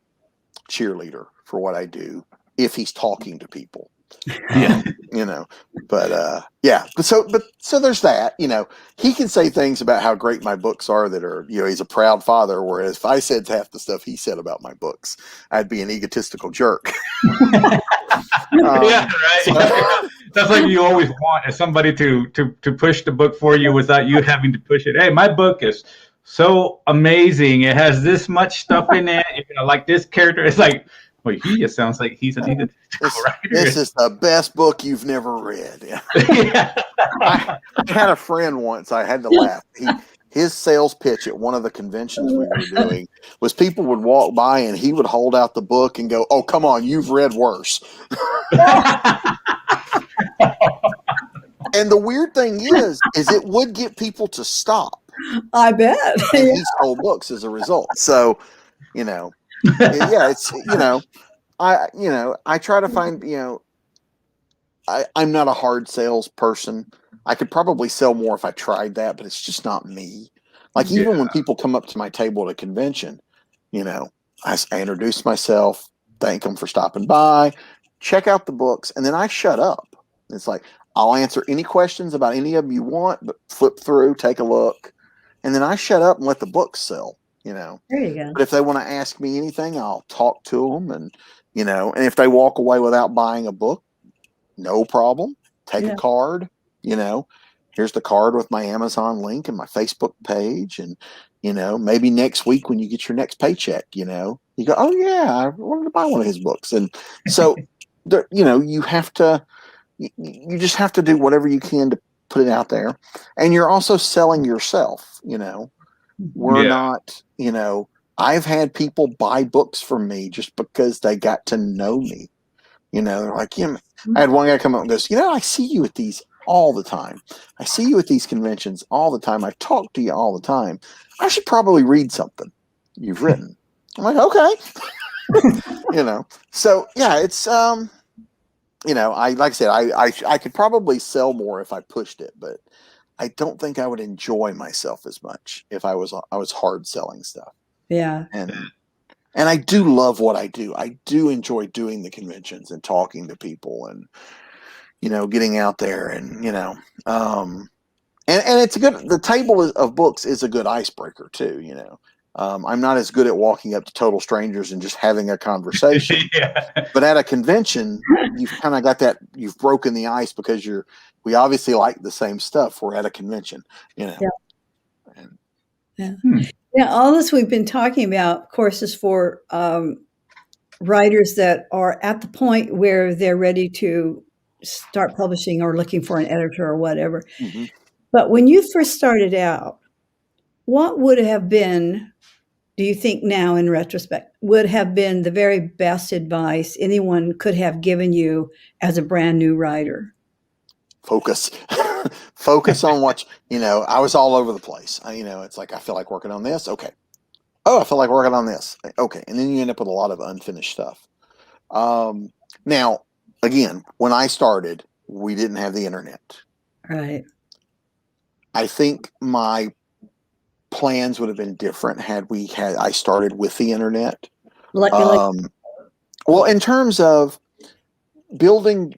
cheerleader for what I do if he's talking to people. Yeah. So there's that. He can say things about how great my books are that are, he's a proud father, whereas if I said half the stuff he said about my books, I'd be an egotistical jerk. Yeah, right. So, that's like you always want somebody to push the book for you without you having to push it. Hey, my book is so amazing. It has this much stuff in it. Like this character. It's like, well, he just sounds like he's an egotistical writer. This is the best book you've never read. Yeah. I had a friend once. I had to laugh. His sales pitch at one of the conventions we were doing was people would walk by and he would hold out the book and go, "Oh, come on, you've read worse." And the weird thing is it would get people to stop. I bet. And he sold books as a result. So, it's I try to find, I'm not a hard sales person. I could probably sell more if I tried that, but it's just not me. Like even when people come up to my table at a convention, I introduce myself, thank them for stopping by, check out the books, and then I shut up. It's like, I'll answer any questions about any of them you want, but flip through, take a look, and then I shut up and let the books sell. you know. There you go. But if they want to ask me anything, I'll talk to them, and you know, and if they walk away without buying a book, no problem. Take a Yeah. card, you know. Here's the card with my Amazon link and my Facebook page, and you know, maybe next week when you get your next paycheck, you know, you go, oh yeah, I wanted to buy one of his books, and so there, you know, you just have to do whatever you can to put it out there, and you're also selling yourself, you know. We're Yeah. not, you know, I've had people buy books from me just because they got to know me. You know, they're like, yeah. I had one guy come up and goes, you know, I see you at these all the time. I see you at these conventions all the time. I talk to you all the time. I should probably read something you've written. I'm like, okay. You know, so yeah, it's you know, I like I said, I could probably sell more if I pushed it, but I don't think I would enjoy myself as much if I was hard selling stuff. Yeah. And I do love what I do. I do enjoy doing the conventions and talking to people, and you know, getting out there, and you know, and it's a good. The table of books is a good icebreaker too. You know, I'm not as good at walking up to total strangers and just having a conversation, Yeah. but at a convention, you've kind of got that. You've broken the ice because we obviously like the same stuff. We're at a convention, you know. Yeah. And, Yeah. Hmm. Yeah. All this we've been talking about, of course, is for writers that are at the point where they're ready to start publishing or looking for an editor or whatever. mm-hmm. But when you first started out, what would have been, do you think now in retrospect, would have been the very best advice anyone could have given you as a brand new writer? Focus. Focus on what you know. I was all over the place. You know, it's like I feel like working on this. Okay. Oh, I feel like working on this. Okay, and then you end up with a lot of unfinished stuff. Now, again, when I started, we didn't have the internet. Right. I think my plans would have been different had I started with the internet. Like, Well, in terms of building,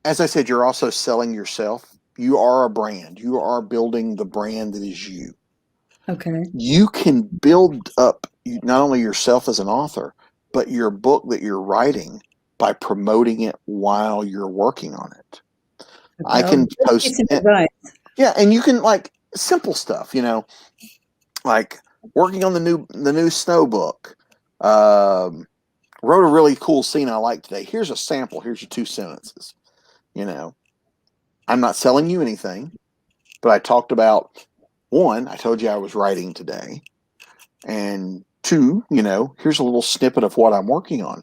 as I said, you're also selling yourself. You are a brand. You are building the brand that is you. okay. You can build up not only yourself as an author, but your book that you're writing by promoting it while you're working on it. I can post, yeah, and you can like simple stuff, you know, like working on the new snow book. Wrote a really cool scene I like today. Here's a sample. Here's your 2 sentences. You know, I'm not selling you anything, but I talked about, one, I told you I was writing today, and two, you know, here's a little snippet of what I'm working on.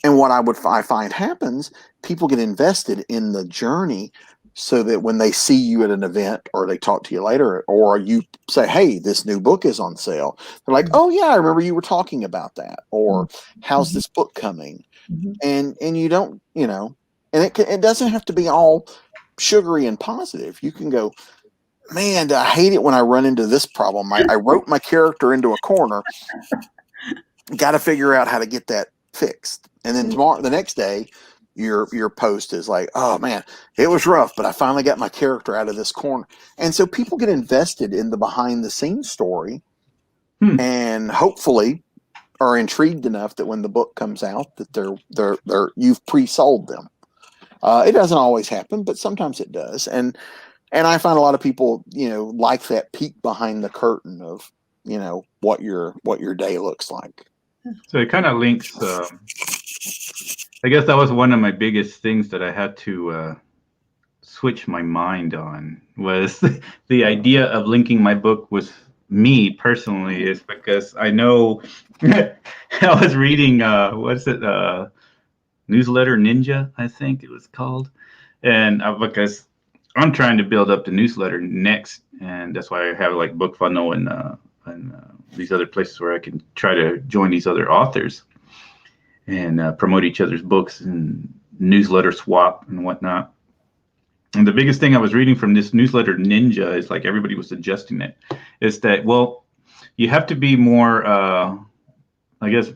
And what I find happens, people get invested in the journey, so that when they see you at an event or they talk to you later, or you say, hey, this new book is on sale, they're like, oh yeah, I remember you were talking about that, or how's this book coming? And you don't, you know, and it doesn't have to be all sugary and positive. You can go, man, I hate it when I run into this problem. I wrote my character into a corner. Got to figure out how to get that fixed. And then tomorrow, the next day, your post is like, oh man, it was rough, but I finally got my character out of this corner. And so people get invested in the behind the scenes story, and hopefully are intrigued enough that when the book comes out, that they're you've pre-sold them. It doesn't always happen, but sometimes it does. And I find a lot of people, you know, like that peek behind the curtain of, you know, what your day looks like. So it kind of links. I guess that was one of my biggest things that I had to switch my mind on, was the idea of linking my book with me personally, is because I know I was reading what's it, Newsletter Ninja, I think it was called, and because I'm trying to build up the newsletter next, and that's why I have like Book Funnel and these other places where I can try to join these other authors and promote each other's books and newsletter swap and whatnot. And the biggest thing I was reading from this Newsletter Ninja is, like everybody was suggesting it, is that, well, you have to be more, I guess,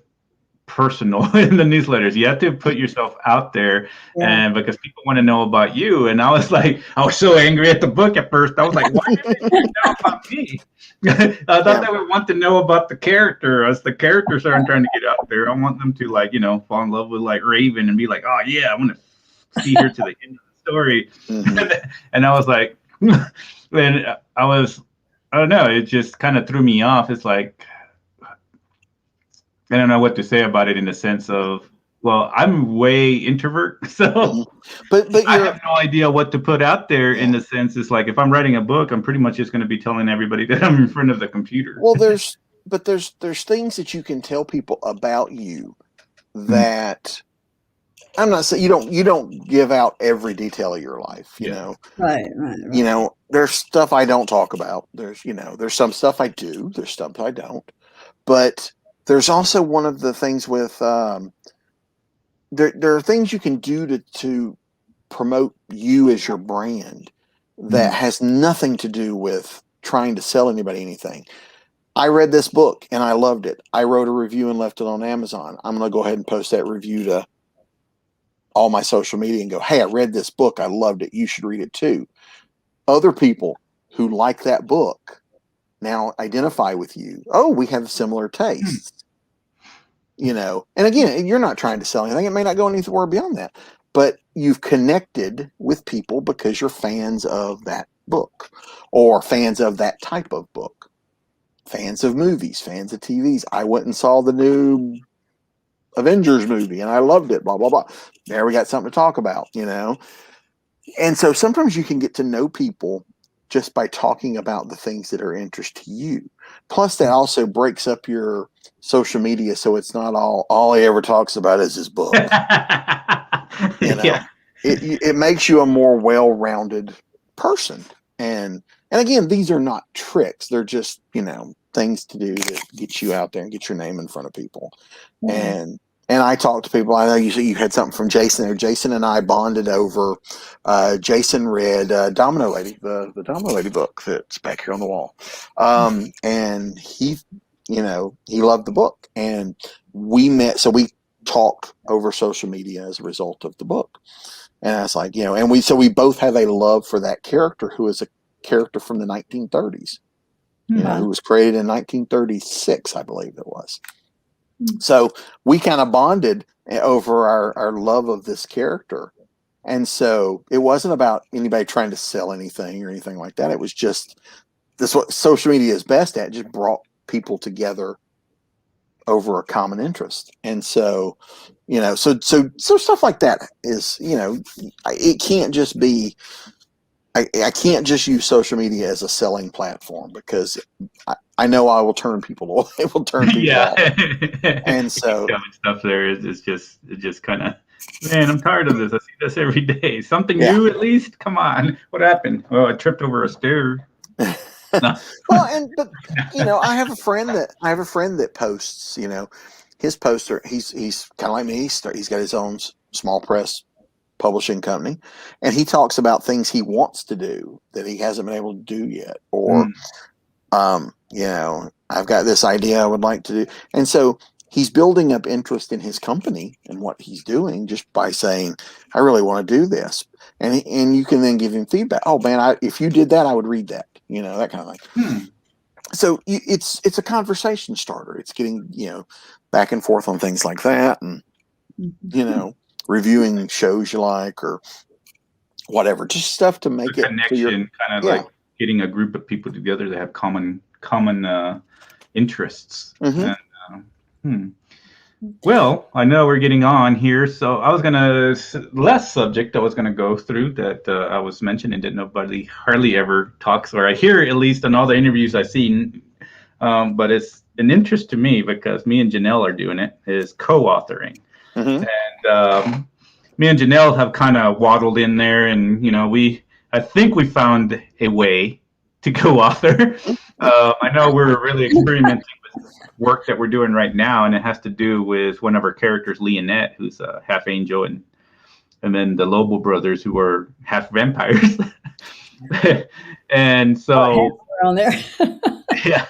personal in the newsletters. You have to put yourself out there, Yeah. and because people want to know about you. And I was like, I was so angry at the book at first. I was like, why did they know about me? I thought Yeah. they would want to know about the character. As the characters aren't trying to get out there, I want them to, like, fall in love with like Raven and be like, oh yeah, I'm gonna see her to the end of the story. Mhm. And I was like, and I don't know, it just kind of threw me off. It's like, I don't know what to say about it in the sense of, well, I'm way introvert, so Mhm. But I you're have no idea what to put out there. In yeah. the sense, it's like if I'm writing a book, I'm pretty much just going to be telling everybody that I'm in front of the computer. Well, there's things that you can tell people about you that I'm not saying you don't give out every detail of your life, Yeah. Right. there's stuff I don't talk about. There's some stuff I do, there's stuff I don't. But there's also one of the things with there are things you can do to promote you as your brand that has nothing to do with trying to sell anybody anything. I read this book and I loved it. I wrote a review and left it on Amazon. I'm going to go ahead and post that review to all my social media and go, hey, I read this book. I loved it. You should read it too. Other people who like that book now identify with you. Oh, we have similar tastes. And again, you're not trying to sell anything. It may not go anywhere beyond that, but you've connected with people because you're fans of that book or fans of that type of book, fans of movies, fans of TVs. I went and saw the new Avengers movie and I loved it, blah, blah, blah. There we got something to talk about. And so sometimes you can get to know people just by talking about the things that are interest to you. Plus, that also breaks up your social media, so it's not all he ever talks about is his book. Yeah. It makes you a more well-rounded person. And again, these are not tricks; they're just things to do that get you out there and get your name in front of people. Yeah. And I talk to people. I know you had something from Jason there. Jason and I bonded over. Jason read Domino Lady, the Domino Lady book that's back here on the wall, and he loved the book, and we met. So we talked over social media as a result of the book, and I was like, and we both have a love for that character who is a character from the 1930s, who was created in 1936, I believe it was. So we kind of bonded over our love of this character. And so it wasn't about anybody trying to sell anything or anything like that. It was just this what social media is best at, just brought people together over a common interest. And so, so stuff like that is, it can't just be I can't just use social media as a selling platform because I know I will turn people away. It will turn people Yeah. off. And so stuff there is just kind of, man, I'm tired of this. I see this every day. Something Yeah. new, at least. Come on, what happened? Oh, I tripped over a stair. No. Well, but I have a friend that posts. His poster. He's kind of like me. He's got his own small press publishing company, and he talks about things he wants to do that he hasn't been able to do yet, or I've got this idea I would like to do. And so he's building up interest in his company and what he's doing just by saying, I really want to do this. And you can then give him feedback. Oh man, if you did that, I would read that, that kind of thing. So it's a conversation starter. It's getting, back and forth on things like that. And, reviewing shows you like, or whatever, just stuff to make a it connection, kind of like getting a group of people together that have common interests. And, well, I know we're getting on here, so I was gonna last subject I was gonna go through that I was mentioning that nobody hardly ever talks, or I hear at least in all the interviews I've seen, but it's an interest to me because me and Janelle are doing it, is co-authoring. And me and Janelle have kind of waddled in there, and I think we found a way to co-author. I know we're really experimenting with work that we're doing right now, and it has to do with one of our characters, Leonette, who's a half angel, and then the Lobo brothers, who are half vampires. And so on there. yeah.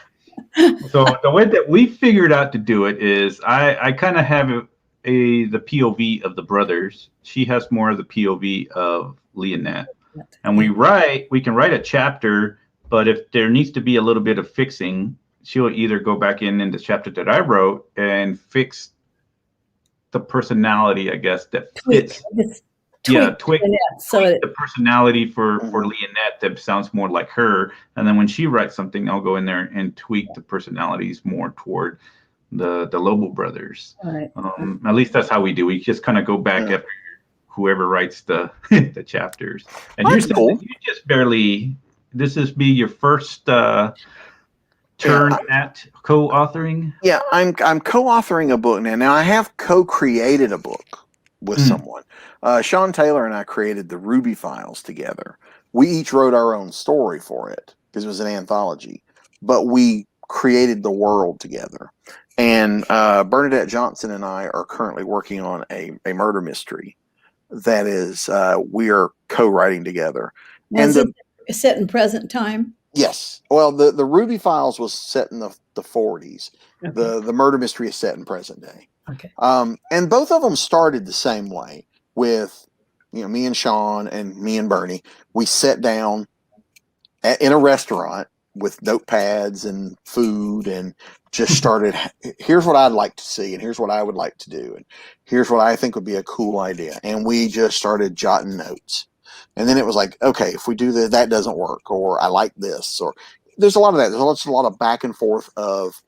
So the way that we figured out to do it is I kind of have the POV of the brothers. She has more of the POV of Leonette. And Yeah. we can write a chapter, but if there needs to be a little bit of fixing, she'll either go back in the chapter that I wrote and fix the personality, I guess, that Tweak. fits. Just Yeah, tweak Lynette so tweak it, the personality for Mhm. Leonette that sounds more like her. And then when she writes something, I'll go in there and tweak the personalities more toward the Lobo brothers. right. At least that's how we do. We just kind of go back Yeah. after whoever writes the the chapters. And you That's said cool. that you just barely. This is be your first Yeah, turn at co-authoring. yeah, I'm co-authoring a book now. Now I have co-created a book with someone. Sean Taylor and I created the Ruby Files together. We each wrote our own story for it because it was an anthology, but we created the world together. And Bernadette Johnson and I are currently working on a murder mystery that is we are co-writing together. Was it set in present time? Yes. Well, the Ruby Files was set in the 40s. Okay. The murder mystery is set in present day. Okay. And both of them started the same way with, me and Sean and me and Bernie. We sat down in a restaurant with notepads and food and just started, here's what I'd like to see, and here's what I would like to do, and here's what I think would be a cool idea. And we just started jotting notes. And then it was like, okay, if we do this, that doesn't work, or I like this, or there's a lot of that. There's a lot of back and forth of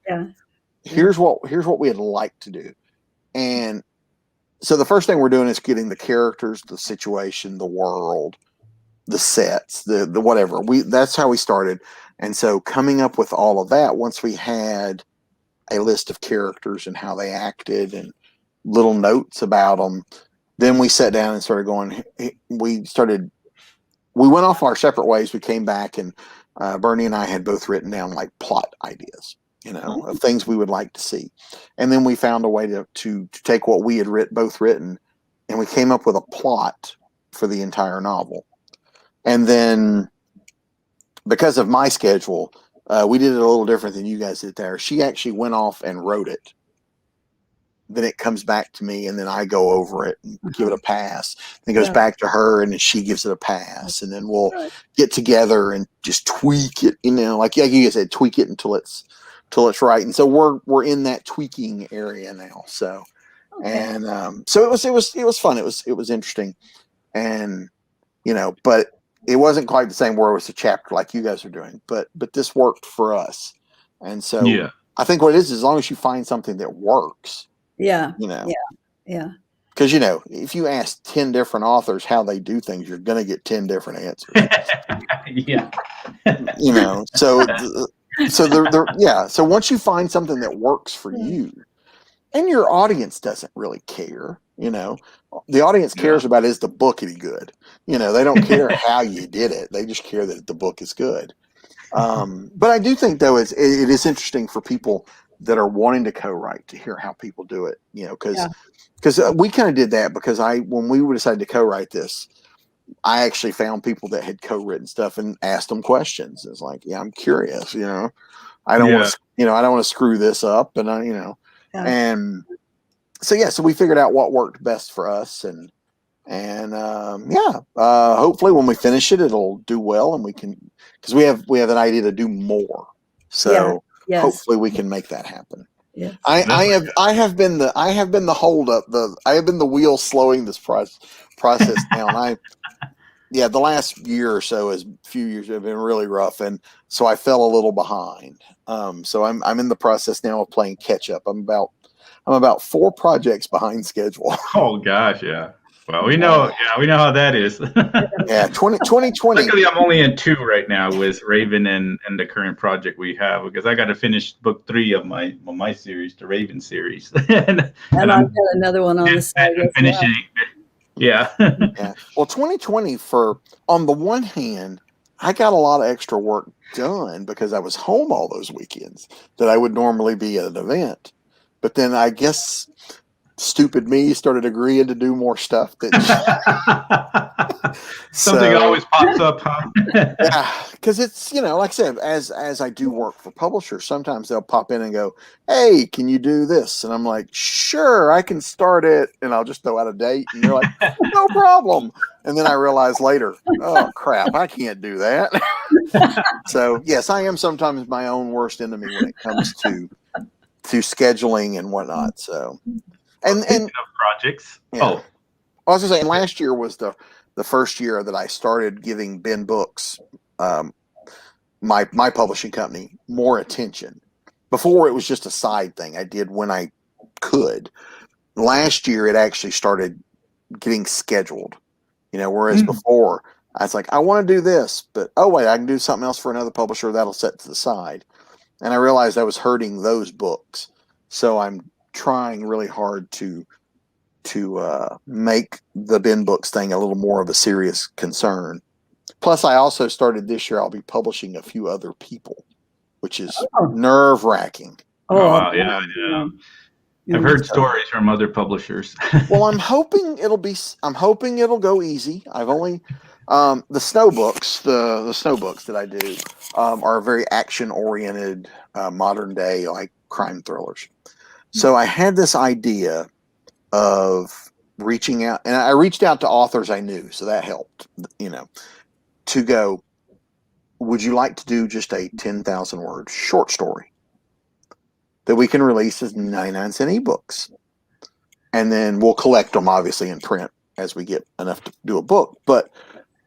here's what we'd like to do. And so the first thing we're doing is getting the characters, the situation, the world, the sets, the whatever. That's how we started. And so coming up with all of that, once we had a list of characters and how they acted and little notes about them, then we sat down and started going. We went off our separate ways. We came back, and Bernie and I had both written down like plot ideas, of things we would like to see. And then we found a way to take what we had both written, and we came up with a plot for the entire novel. And then because of my schedule, we did it a little different than you guys did there. She actually went off and wrote it. Then it comes back to me, and then I go over it and give it a pass. Then it goes back to her, and then she gives it a pass. And then we'll get together and just tweak it, like you guys said, tweak it until it's right. And so we're in that tweaking area now. So, and so it was fun. It was interesting, and but it wasn't quite the same where it was a chapter like you guys are doing. But this worked for us, and so Yeah. I think what it is, as long as you find something that works. Yeah. Yeah. Because if you ask 10 different authors how they do things, you're going to get 10 different answers. Yeah. So once you find something that works for you, and your audience doesn't really care, the audience cares about, is the book any good? They don't care how you did it. They just care that the book is good. But I do think, though, it is interesting for people that are wanting to co-write to hear how people do it, because we kind of did that because when we decided to co-write this, I actually found people that had co-written stuff and asked them questions. It's like, I'm curious, I don't want to, I don't want to screw this up, and and so we figured out what worked best for us, and hopefully when we finish it, it'll do well, and we can, because we have an idea to do more. So hopefully we can make that happen. Yeah. I have been the hold up. I have been the wheel slowing this process down. The last year or so, few years have been really rough, and so I fell a little behind. So I'm in the process now of playing catch up. I'm about 4 projects behind schedule. Oh gosh, yeah. Well, we know how that is. 2020. Luckily, I'm only in 2 right now with Raven and the current project we have, because I got to finish book 3 of my series, the Raven series. and I've got another one on the side. Finishing. Yeah. Well, 2020, on the one hand, I got a lot of extra work done because I was home all those weekends that I would normally be at an event. But then I guess stupid me started agreeing to do more stuff. Something always pops up, huh? Yeah, because it's, like I said, as I do work for publishers, sometimes they'll pop in and go, "Hey, can you do this?" And I'm like, "Sure, I can start it," and I'll just throw out a date, and they're like, "No problem." And then I realize later, oh crap, I can't do that. So yes, I am sometimes my own worst enemy when it comes to scheduling and whatnot. So and Speaking of projects, yeah. I was gonna say, last year was the first year that I started giving Ben Books, my publishing company, more attention. Before, it was just a side thing I did when I could. Last year, it actually started getting scheduled. Whereas before, I was like, I want to do this, but oh wait, I can do something else for another publisher that'll set to the side. And I realized I was hurting those books, so I'm trying really hard to make the Ben Books thing a little more of a serious concern. Plus, I also started this year, I'll be publishing a few other people, which is nerve-wracking. Oh, wow. Yeah. I've heard stories from other publishers. Well, I'm hoping it'll go easy. I've only the snow books, the snow books that I do are very action-oriented, modern day, like crime thrillers. So I had this idea of reaching out, and I reached out to authors I knew, so that helped, to go, would you like to do just a 10,000 word short story that we can release as 99-cent ebooks? And then we'll collect them, obviously, in print as we get enough to do a book, but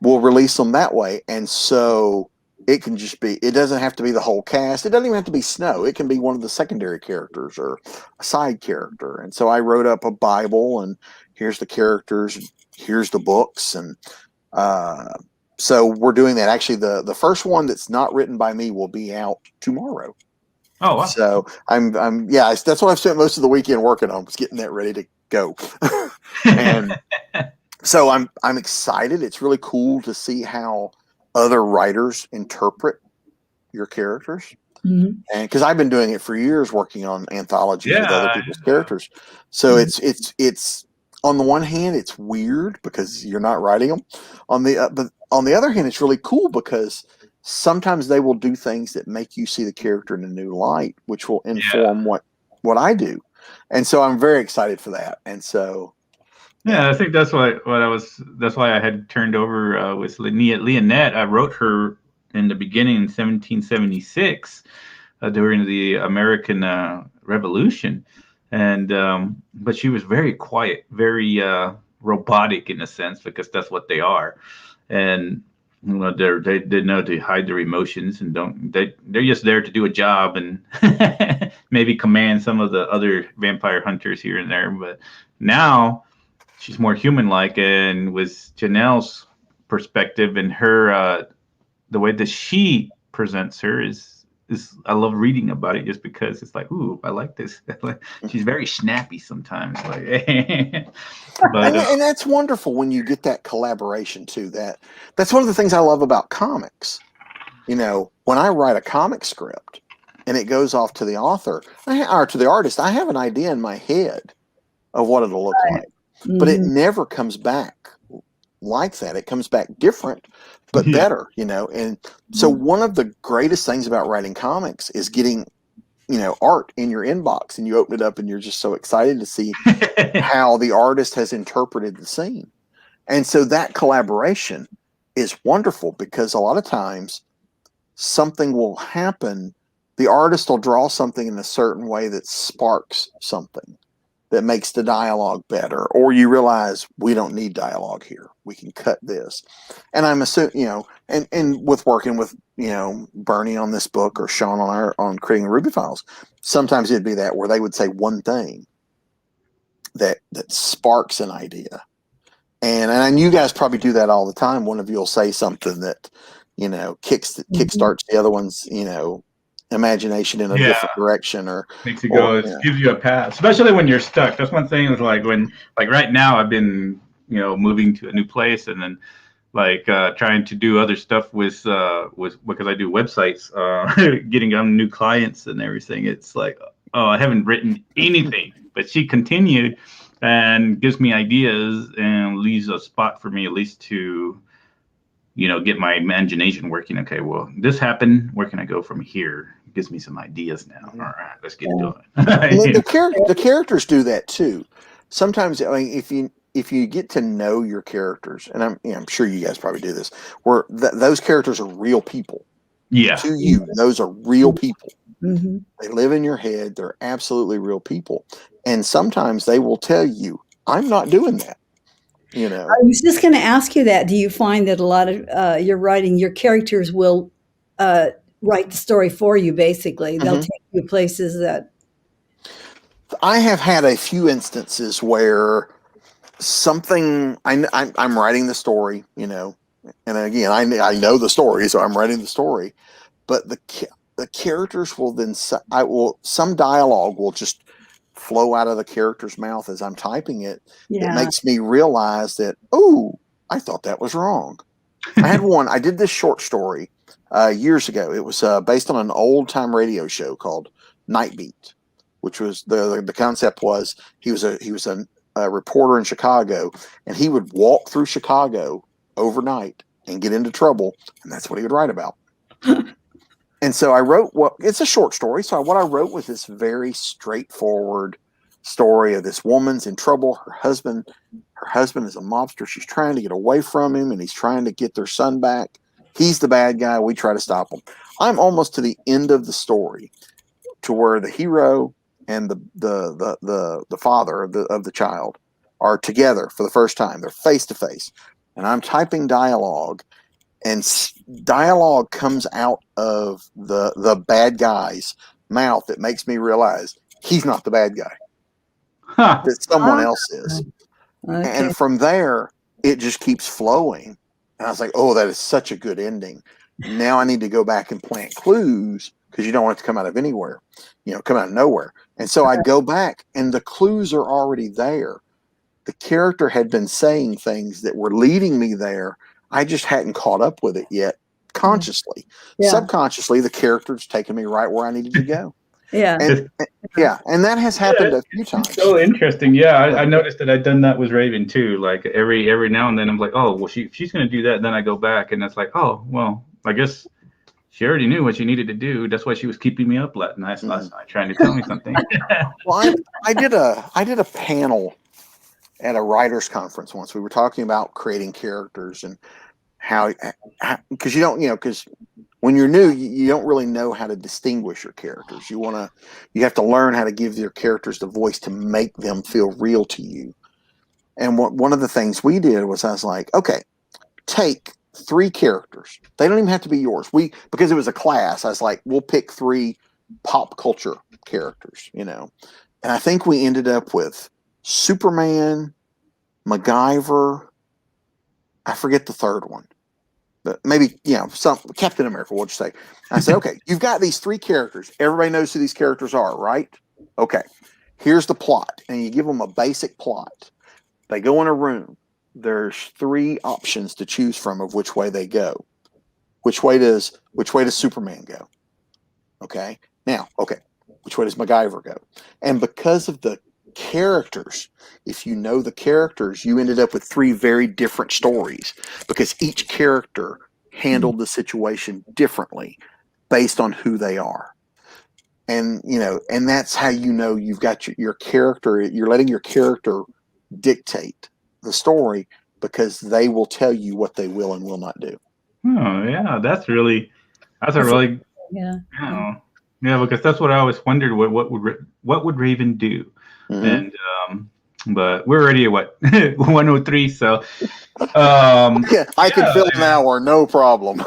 we'll release them that way. And so it can just be, it doesn't have to be the whole cast. It doesn't even have to be Snow. It can be one of the secondary characters or a side character. And so I wrote up a Bible, and here's the characters, and here's the books. And so we're doing that. Actually, the first one that's not written by me will be out tomorrow. Oh, wow. So that's what I've spent most of the weekend working on, was getting that ready to go. And so I'm excited. It's really cool to see how other writers interpret your characters. And because I've been doing it for years, working on anthologies with other people's characters. So it's on the one hand, it's weird because you're not writing them. But on the other hand, it's really cool because sometimes they will do things that make you see the character in a new light, which will inform what I do. And so I'm very excited for that. And so I think that's why I had turned over with Leonette. I wrote her in the beginning in 1776 during the American Revolution, and but she was very quiet, very robotic in a sense, because that's what they are, and they know to hide their emotions, and they're just there to do a job and maybe command some of the other vampire hunters here and there. But now she's more human-like, and with Janelle's perspective and her the way that she presents her is I love reading about it, just because it's like, ooh, I like this. She's very snappy sometimes, like. And that's wonderful when you get that collaboration too. That's one of the things I love about comics. When I write a comic script and it goes off to the author or to the artist, I have an idea in my head of what it'll look like. But it never comes back like that. It comes back different, but better, And so one of the greatest things about writing comics is getting, art in your inbox, and you open it up and you're just so excited to see how the artist has interpreted the scene. And so that collaboration is wonderful, because a lot of times something will happen. The artist will draw something in a certain way that sparks something that makes the dialogue better, or you realize we don't need dialogue here. We can cut this. And I'm assuming, and with working with, Bernie on this book, or Sean on creating Ruby Files, sometimes it'd be that where they would say one thing that sparks an idea. And you guys probably do that all the time. One of you will say something that, kickstarts the other one's, imagination in a different direction, or makes you go, gives you a path, especially when you're stuck. That's one thing. Is like right now I've been moving to a new place, and then trying to do other stuff with because I do websites, getting new clients and everything. It's like, oh, I haven't written anything But she continued and gives me ideas and leaves a spot for me at least to, get my imagination working. Okay, well, this happened. Where can I go from here? Gives me some ideas now. All right, let's get And going. the characters do that too. Sometimes, I mean, if you get to know your characters, and I'm sure you guys probably do this, where those characters are real people. Yeah. To you, those are real people. Mm-hmm. They live in your head. They're absolutely real people. And sometimes they will tell you, I'm not doing that. I was just going to ask you that. Do you find that a lot of your characters will write the story for you, basically? They'll take you places that. I have had a few instances where I'm writing the story, and again, I know the story, so I'm writing the story, but the characters will then, some dialogue will just flow out of the character's mouth as I'm typing it. Yeah. It makes me realize that, oh, I thought that was wrong. I did this short story years ago. It was based on an old time radio show called Night Beat, which was the concept was he was a reporter in Chicago, and he would walk through Chicago overnight and get into trouble, and that's what he would write about. And so I wrote it's a short story. So what I wrote was this very straightforward story of this woman's in trouble. Her husband is a mobster. She's trying to get away from him, and he's trying to get their son back. He's the bad guy. We try to stop him. I'm almost to the end of the story, to where the hero and the father of the child are together for the first time. They're face to face, and I'm typing dialogue, and dialogue comes out of the bad guy's mouth that makes me realize he's not the bad guy, that someone else is. Okay. And from there, it just keeps flowing. And I was like, oh, that is such a good ending. Now I need to go back and plant clues, because you don't want it to come out of anywhere, come out of nowhere. And so I go back, and the clues are already there. The character had been saying things that were leading me there. I just hadn't caught up with it yet consciously. Yeah. Subconsciously, the character's taken me right where I needed to go. Yeah. And that has happened a few times. So interesting. Yeah, I noticed that I'd done that with Raven too. Like every now and then I'm like, oh, well, she's going to do that. And then I go back, and it's like, oh, well, I guess she already knew what she needed to do. That's why she was keeping me up last night, trying to tell me something. Well, I did a panel at a writers conference once. We were talking about creating characters and how because because when you're new, you don't really know how to distinguish your characters. You have to learn how to give your characters the voice to make them feel real to you. And one of the things we did was, I was like, okay, take 3 characters. They don't even have to be yours. Because it was a class, I was like, we'll pick 3 pop culture characters, And I think we ended up with Superman, MacGyver, I forget the third one, but maybe, some Captain America, we'll just say. I said, okay, you've got these 3 characters. Everybody knows who these characters are, right? Okay, here's the plot. And you give them a basic plot. They go in a room. There's 3 options to choose from of which way they go. Which way does Superman go? Okay, now, which way does MacGyver go? And because of the characters, if you know the characters, you ended up with 3 very different stories, because each character handled the situation differently based on who they are. And and that's how you've got your character. You're letting your character dictate the story, because they will tell you what they will and will not do. Oh yeah, that's a really because that's what I always wondered. What would Raven do? And but we're already at 103, so I can fill an hour, no problem.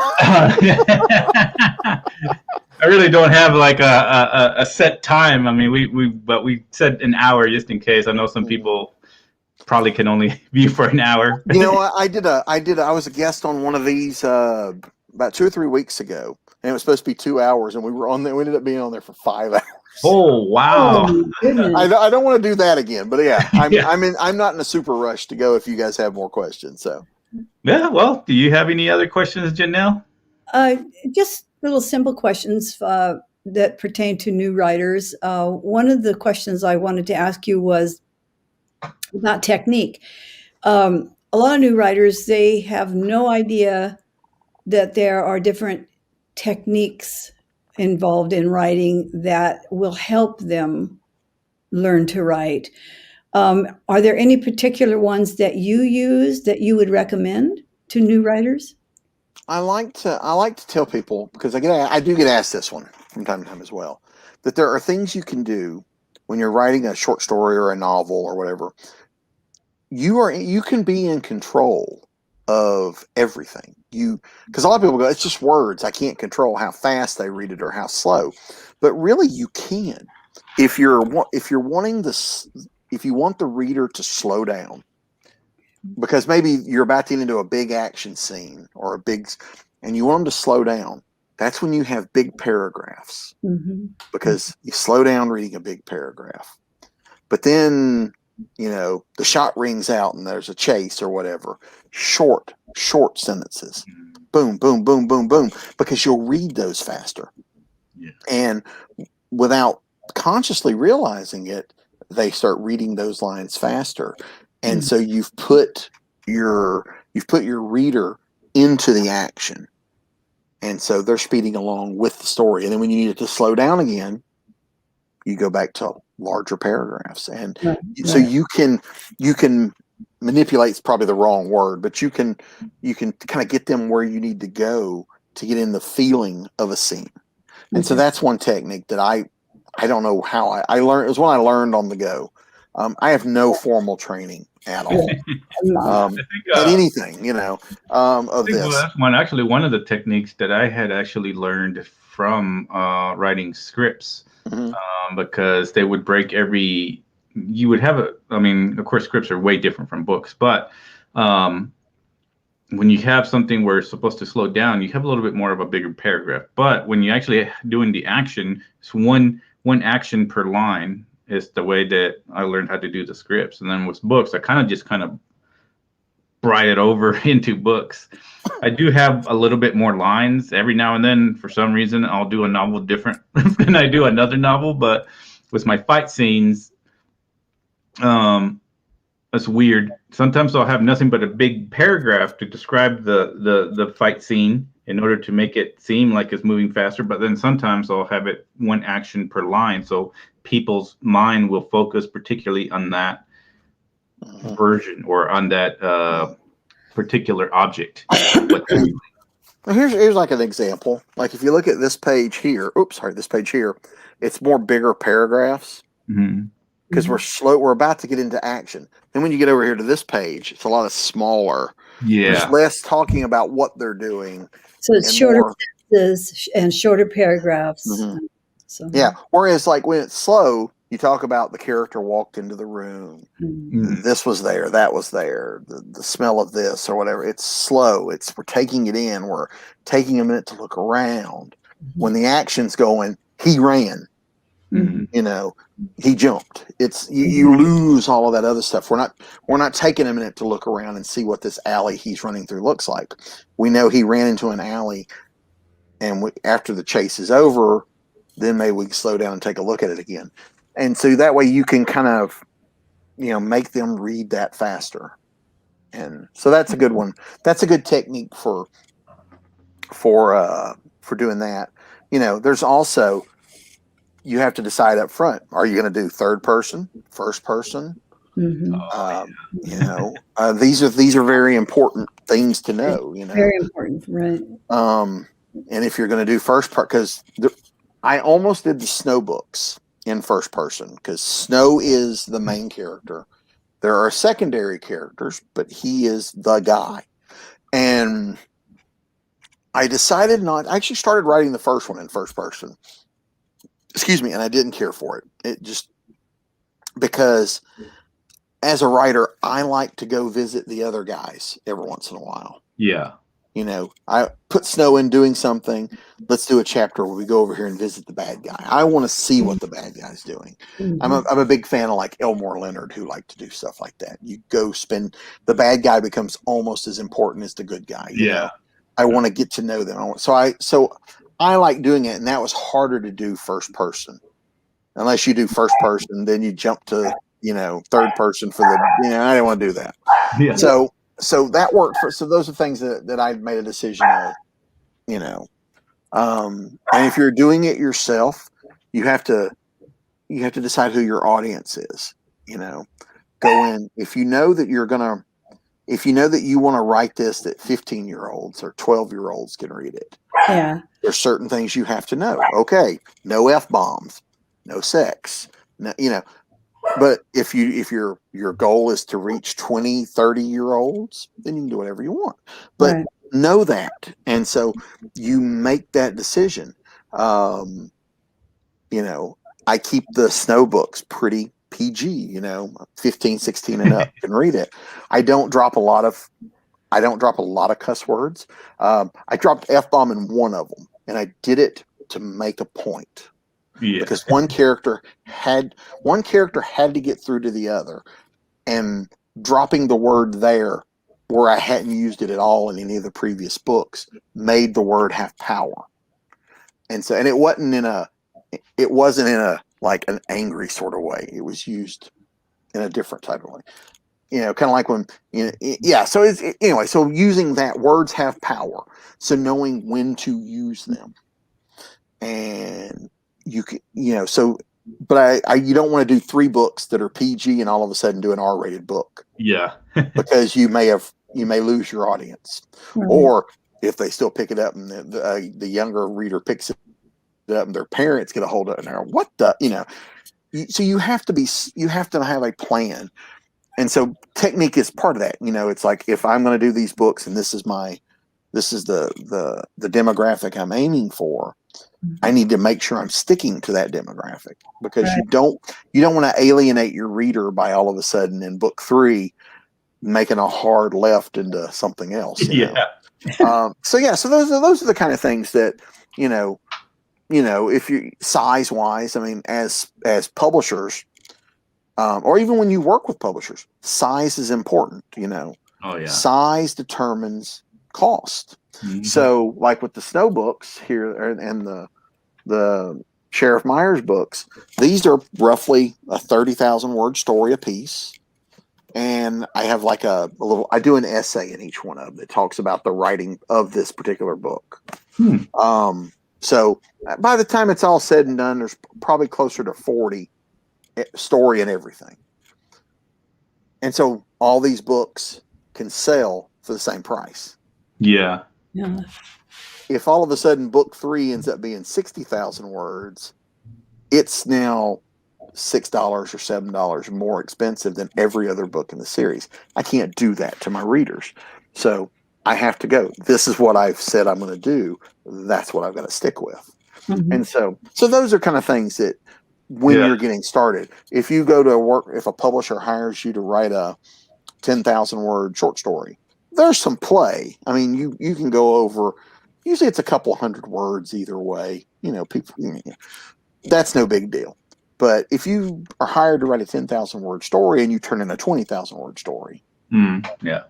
I really don't have like a set time. I mean, we said an hour just in case. I know some people probably can only view for an hour. I was a guest on one of these about 2 or 3 weeks ago, and it was supposed to be 2 hours, and we ended up being on there for 5 hours. Oh wow! I don't want to do that again, but yeah, I'm not in a super rush to go if you guys have more questions. So yeah, well, do you have any other questions, Janelle? Just little simple questions. that pertain to new writers. One of the questions I wanted to ask you was about technique. A lot of new writers, they have no idea that there are different techniques involved in writing that will help them learn to write. Are there any particular ones that you use that you would recommend to new writers? I like to tell people, because I do get asked this one from time to time as well, that there are things you can do when you're writing a short story or a novel or whatever. You can be in control of everything. Because a lot of people go, it's just words. I can't control how fast they read it or how slow. But really, you can. If you want the reader to slow down, because maybe you're about to get into a big action scene and you want them to slow down. That's when you have big paragraphs, because you slow down reading a big paragraph. But then, the shot rings out and there's a chase or whatever. Short sentences. Boom, boom, boom, boom, boom. Because you'll read those faster. Yeah. And without consciously realizing it, they start reading those lines faster. And so you've put your reader into the action. And so they're speeding along with the story. And then when you need it to slow down again, you go back to larger paragraphs. And so you can manipulate, is probably the wrong word, but you can kind of get them where you need to go to get in the feeling of a scene. And so that's one technique that I don't know how I learned. It was one I learned on the go. I have no formal training at all. At anything, of this. Well, that's one of the techniques that I had actually learned from writing scripts, because they would break you would have of course, scripts are way different from books, but when you have something where it's supposed to slow down, you have a little bit more of a bigger paragraph. But when you actually doing the action, it's one action per line is the way that I learned how to do the scripts. And then with books, I kind of brought it over into books. I do have a little bit more lines every now and then. For some reason, I'll do a novel different than I do another novel. But with my fight scenes, that's weird. Sometimes I'll have nothing but a big paragraph to describe the fight scene in order to make it seem like it's moving faster. But then sometimes I'll have it one action per line, so people's mind will focus particularly on that version or on that particular object. Well, here's like an example. Like if you look at this page here, this page here, it's more bigger paragraphs. Because we're about to get into action. Then when you get over here to this page, it's a lot of smaller. Yeah. There's less talking about what they're doing. So it's shorter sentences and shorter paragraphs. So. Yeah. Whereas like when it's slow, you talk about the character walked into the room. This was there, that was there, the smell of this or whatever. It's slow. We're taking it in. We're taking a minute to look around. When the action's going, he ran. He jumped. It's you lose all of that other stuff. We're not taking a minute to look around and see what this alley he's running through looks like. We know he ran into an alley, and after the chase is over, then maybe we can slow down and take a look at it again. And so that way you can kind of, make them read that faster. And so that's a good one. That's a good technique for doing that. There's also, you have to decide up front. Are you going to do third person, first person? These are very important things to know. Very important, right? And if you're going to do first part, because I almost did the Snow books in first person, because Snow is the main character. There are secondary characters, but he is the guy. And I decided I actually started writing the first one in first person. Excuse me, and I didn't care for it. It just, because as a writer, I like to go visit the other guys every once in a while. Yeah. I put Snow in doing something. Let's do a chapter where we go over here and visit the bad guy. I want to see what the bad guy's doing. I'm a big fan of like Elmore Leonard, who like to do stuff like that. You go spend, the bad guy becomes almost as important as the good guy. I want to get to know them. So I like doing it, and that was harder to do first person. Unless you do first person, then you jump to third person for the I didn't want to do that. Yeah. So that worked for. So those are things that I made a decision of. And if you're doing it yourself, you have to decide who your audience is. Go in if you know that you're gonna if you know that you want to write this that 15-year-olds or 12-year-olds can read it. Yeah. There's certain things you have to know. Okay, no F-bombs, no sex, no, but if your goal is to reach 20, 30-year-olds, then you can do whatever you want. But Right. know that. And so you make that decision. I keep the snow books pretty PG, 15, 16 and up can read it. I don't drop a lot of cuss words. I dropped F-bomb in one of them, and I did it to make a point. Yeah. Because one character had to get through to the other, and dropping the word there where I hadn't used it at all in any of the previous books made the word have power. And so, and it wasn't in a like an angry sort of way. It was used in a different type of way. Kind of like when, yeah. So anyway, so using that, words have power. So knowing when to use them, and you can, but you don't want to do 3 books that are PG and all of a sudden do an R-rated book. Yeah. Because you may lose your audience. Right. Or if they still pick it up and the younger reader picks it up and their parents get a hold of it and they're, what the, so you have to have a plan. And so technique is part of that. It's like, if I'm going to do these books and this is the demographic I'm aiming for, I need to make sure I'm sticking to that demographic, because right. you don't want to alienate your reader by all of a sudden in book 3 making a hard left into something else. Yeah. So those are the kind of things that if you size wise, I mean, as publishers, or even when you work with publishers, size is important. Oh yeah. Size determines cost. Mm-hmm. So, like with the snow books here and the Sheriff Myers books, these are roughly a 30,000 word story a piece. And I have like I do an essay in each one of them that talks about the writing of this particular book. So by the time it's all said and done, there's probably closer to 40 story and everything. And so all these books can sell for the same price. Yeah. Yeah. If all of a sudden book 3 ends up being 60,000 words, it's now $6 or $7 more expensive than every other book in the series. I can't do that to my readers. So I have to go, this is what I've said I'm going to do. That's what I'm going to stick with. Mm-hmm. And so those are kind of things that when you're getting started, if you go to work, if a publisher hires you to write a 10,000 word short story, there's some play. I mean, you can go over, usually it's a couple hundred words either way, people, that's no big deal. But if you are hired to write a 10,000 word story and you turn in a 20,000 word story, yeah,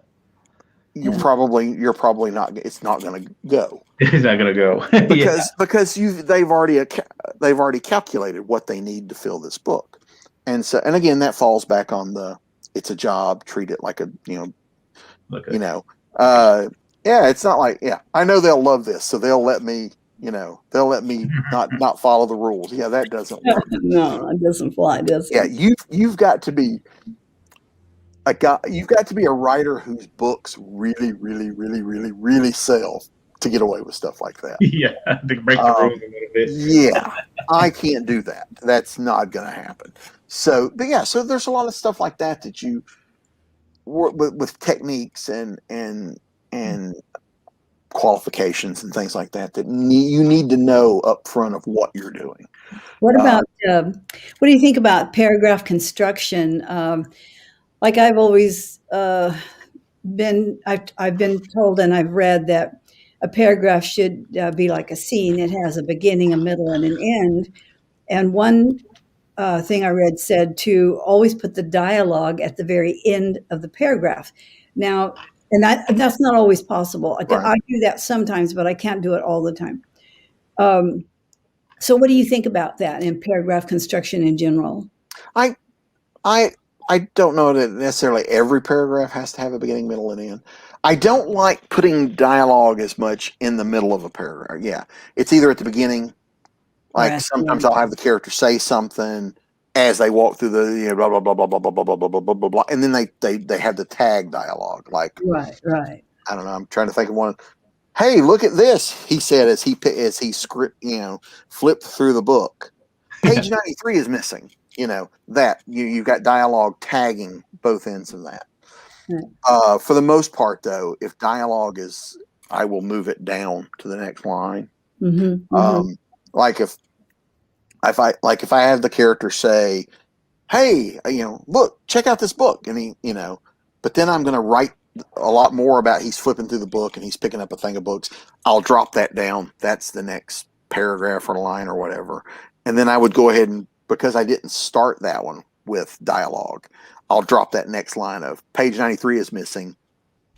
you're probably not. It's not going to go. It's not going to go because they've already calculated what they need to fill this book, and again that falls back on it's a job. Treat it like it's not like I know they'll love this, so they'll let me. They'll let me not follow the rules. Yeah, that doesn't work. No, it doesn't fly, does it? Yeah, you've got to be a guy. You've got to be a writer whose books really, really, really, really, really sell to get away with stuff like that. Yeah, to break the rules a little bit. Yeah, I can't do that. That's not going to happen. So there's a lot of stuff like that you work with techniques and qualifications and things like that you need to know up front of what you're doing. What about what do you think about paragraph construction? Like I've always I've been told and I've read that a paragraph should be like a scene. It has a beginning, a middle, and an end. And one thing I read said to always put the dialogue at the very end of the paragraph. Now, and that's not always possible. Right. I do that sometimes, but I can't do it all the time. So what do you think about that in paragraph construction in general? I I I don't know that necessarily every paragraph has to have a beginning, middle, and end. I don't like putting dialogue as much in the middle of a paragraph. Yeah, it's either at the beginning, like Right. sometimes I'll have the character say something as they walk through the blah blah blah blah blah blah blah blah blah blah blah blah blah, and then they have the tag dialogue. Like Right. Right. I don't know, I'm trying to think of one. Hey, look at this, he said as he script flipped through the book. Page 93 is missing. That you've got dialogue tagging both ends of that. Right. For the most part, though, if dialogue is, I will move it down to the next line. Mm-hmm. Mm-hmm. Like if I have the character say, "Hey, look, check out this book," and but then I'm going to write a lot more about he's flipping through the book and he's picking up a thing of books. I'll drop that down. That's the next paragraph or line or whatever, and then I would go ahead and, because I didn't start that one with dialogue, I'll drop that next line of page 93 is missing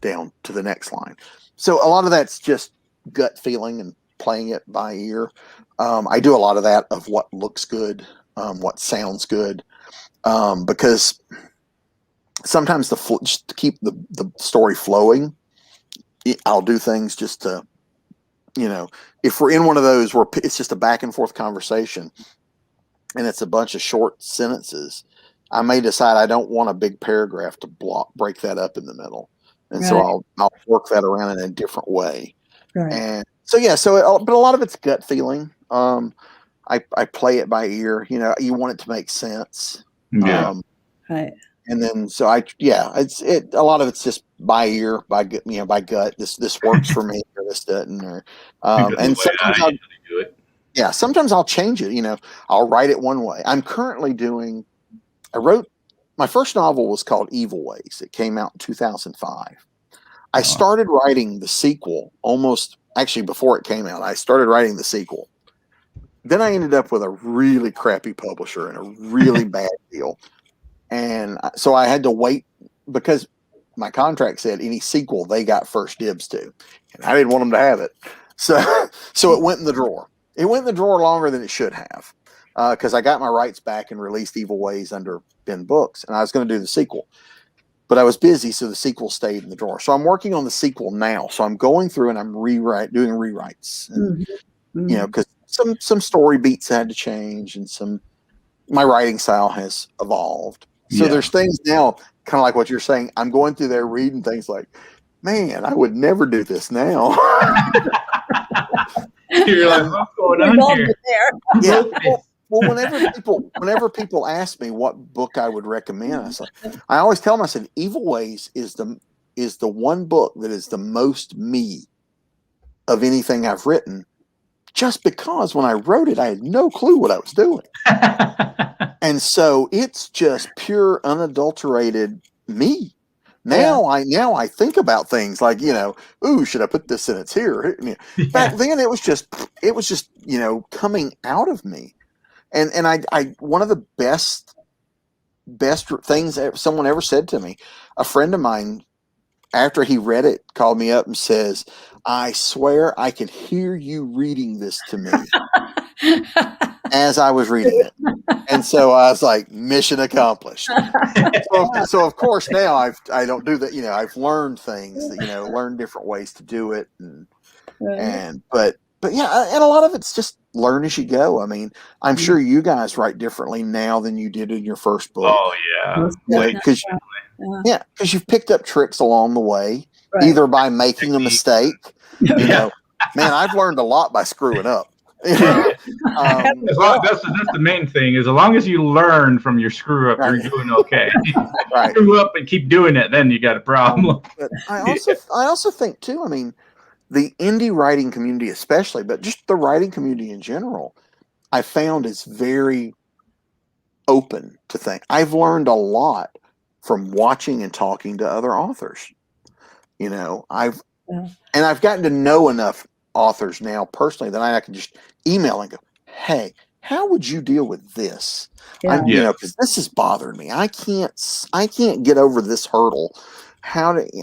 down to the next line. So a lot of that's just gut feeling and playing it by ear. I do a lot of that of what looks good, what sounds good, because sometimes just to keep the story flowing, I'll do things just to, if we're in one of those where it's just a back and forth conversation and it's a bunch of short sentences, I may decide I don't want a big paragraph to break that up in the middle. And so I'll work that around in a different way. Right. And so, but a lot of it's gut feeling. I play it by ear, you want it to make sense. Yeah. Right. And then, it's a lot of it's just by ear, by gut. This works for me, or this doesn't, and sometimes I'll do it. Yeah, sometimes I'll change it. I'll write it one way. I wrote, my first novel was called Evil Ways. It came out in 2005. I started writing the sequel actually before it came out. I started writing the sequel. Then I ended up with a really crappy publisher and a really bad deal. And so I had to wait, because my contract said any sequel they got first dibs to. And I didn't want them to have it. So it went in the drawer. It went in the drawer longer than it should have, because I got my rights back and released Evil Ways under Ben Books, and I was going to do the sequel. But I was busy, so the sequel stayed in the drawer. So I'm working on the sequel now. So I'm going through and I'm doing rewrites. And, because some story beats had to change, and my writing style has evolved. So there's things now, kind of like what you're saying. I'm going through there reading things like, man, I would never do this now. You're like, what's going on here? Yeah. Well, whenever people ask me what book I would recommend, I always tell them, I said, Evil Ways is the one book that is the most me of anything I've written, just because when I wrote it, I had no clue what I was doing. And so it's just pure, unadulterated me. Now I think about things like, ooh, should I put this sentence here? Back then it was just coming out of me. And I one of the best things that someone ever said to me, a friend of mine, after he read it, called me up and says, I swear I could hear you reading this to me as I was reading it. And so I was like, mission accomplished. So of course now I don't do that. I've learned things that, learned different ways to do it. But yeah, and a lot of it's just learn as you go. I mean, I'm sure you guys write differently now than you did in your first book. Oh yeah. Because you've picked up tricks along the way, either by making a mistake. Man, I've learned a lot by screwing up. That's the main thing. Is as long as you learn from your screw up, you're doing okay. Screw up and keep doing it, then you got a problem. But I also think too, I mean, the indie writing community especially, but just the writing community in general, I found is very open to things. I've learned a lot from watching and talking to other authors. I've gotten to know enough authors now personally that I can just email and go, hey, how would you deal with this? Because this is bothering me. I can't get over this hurdle.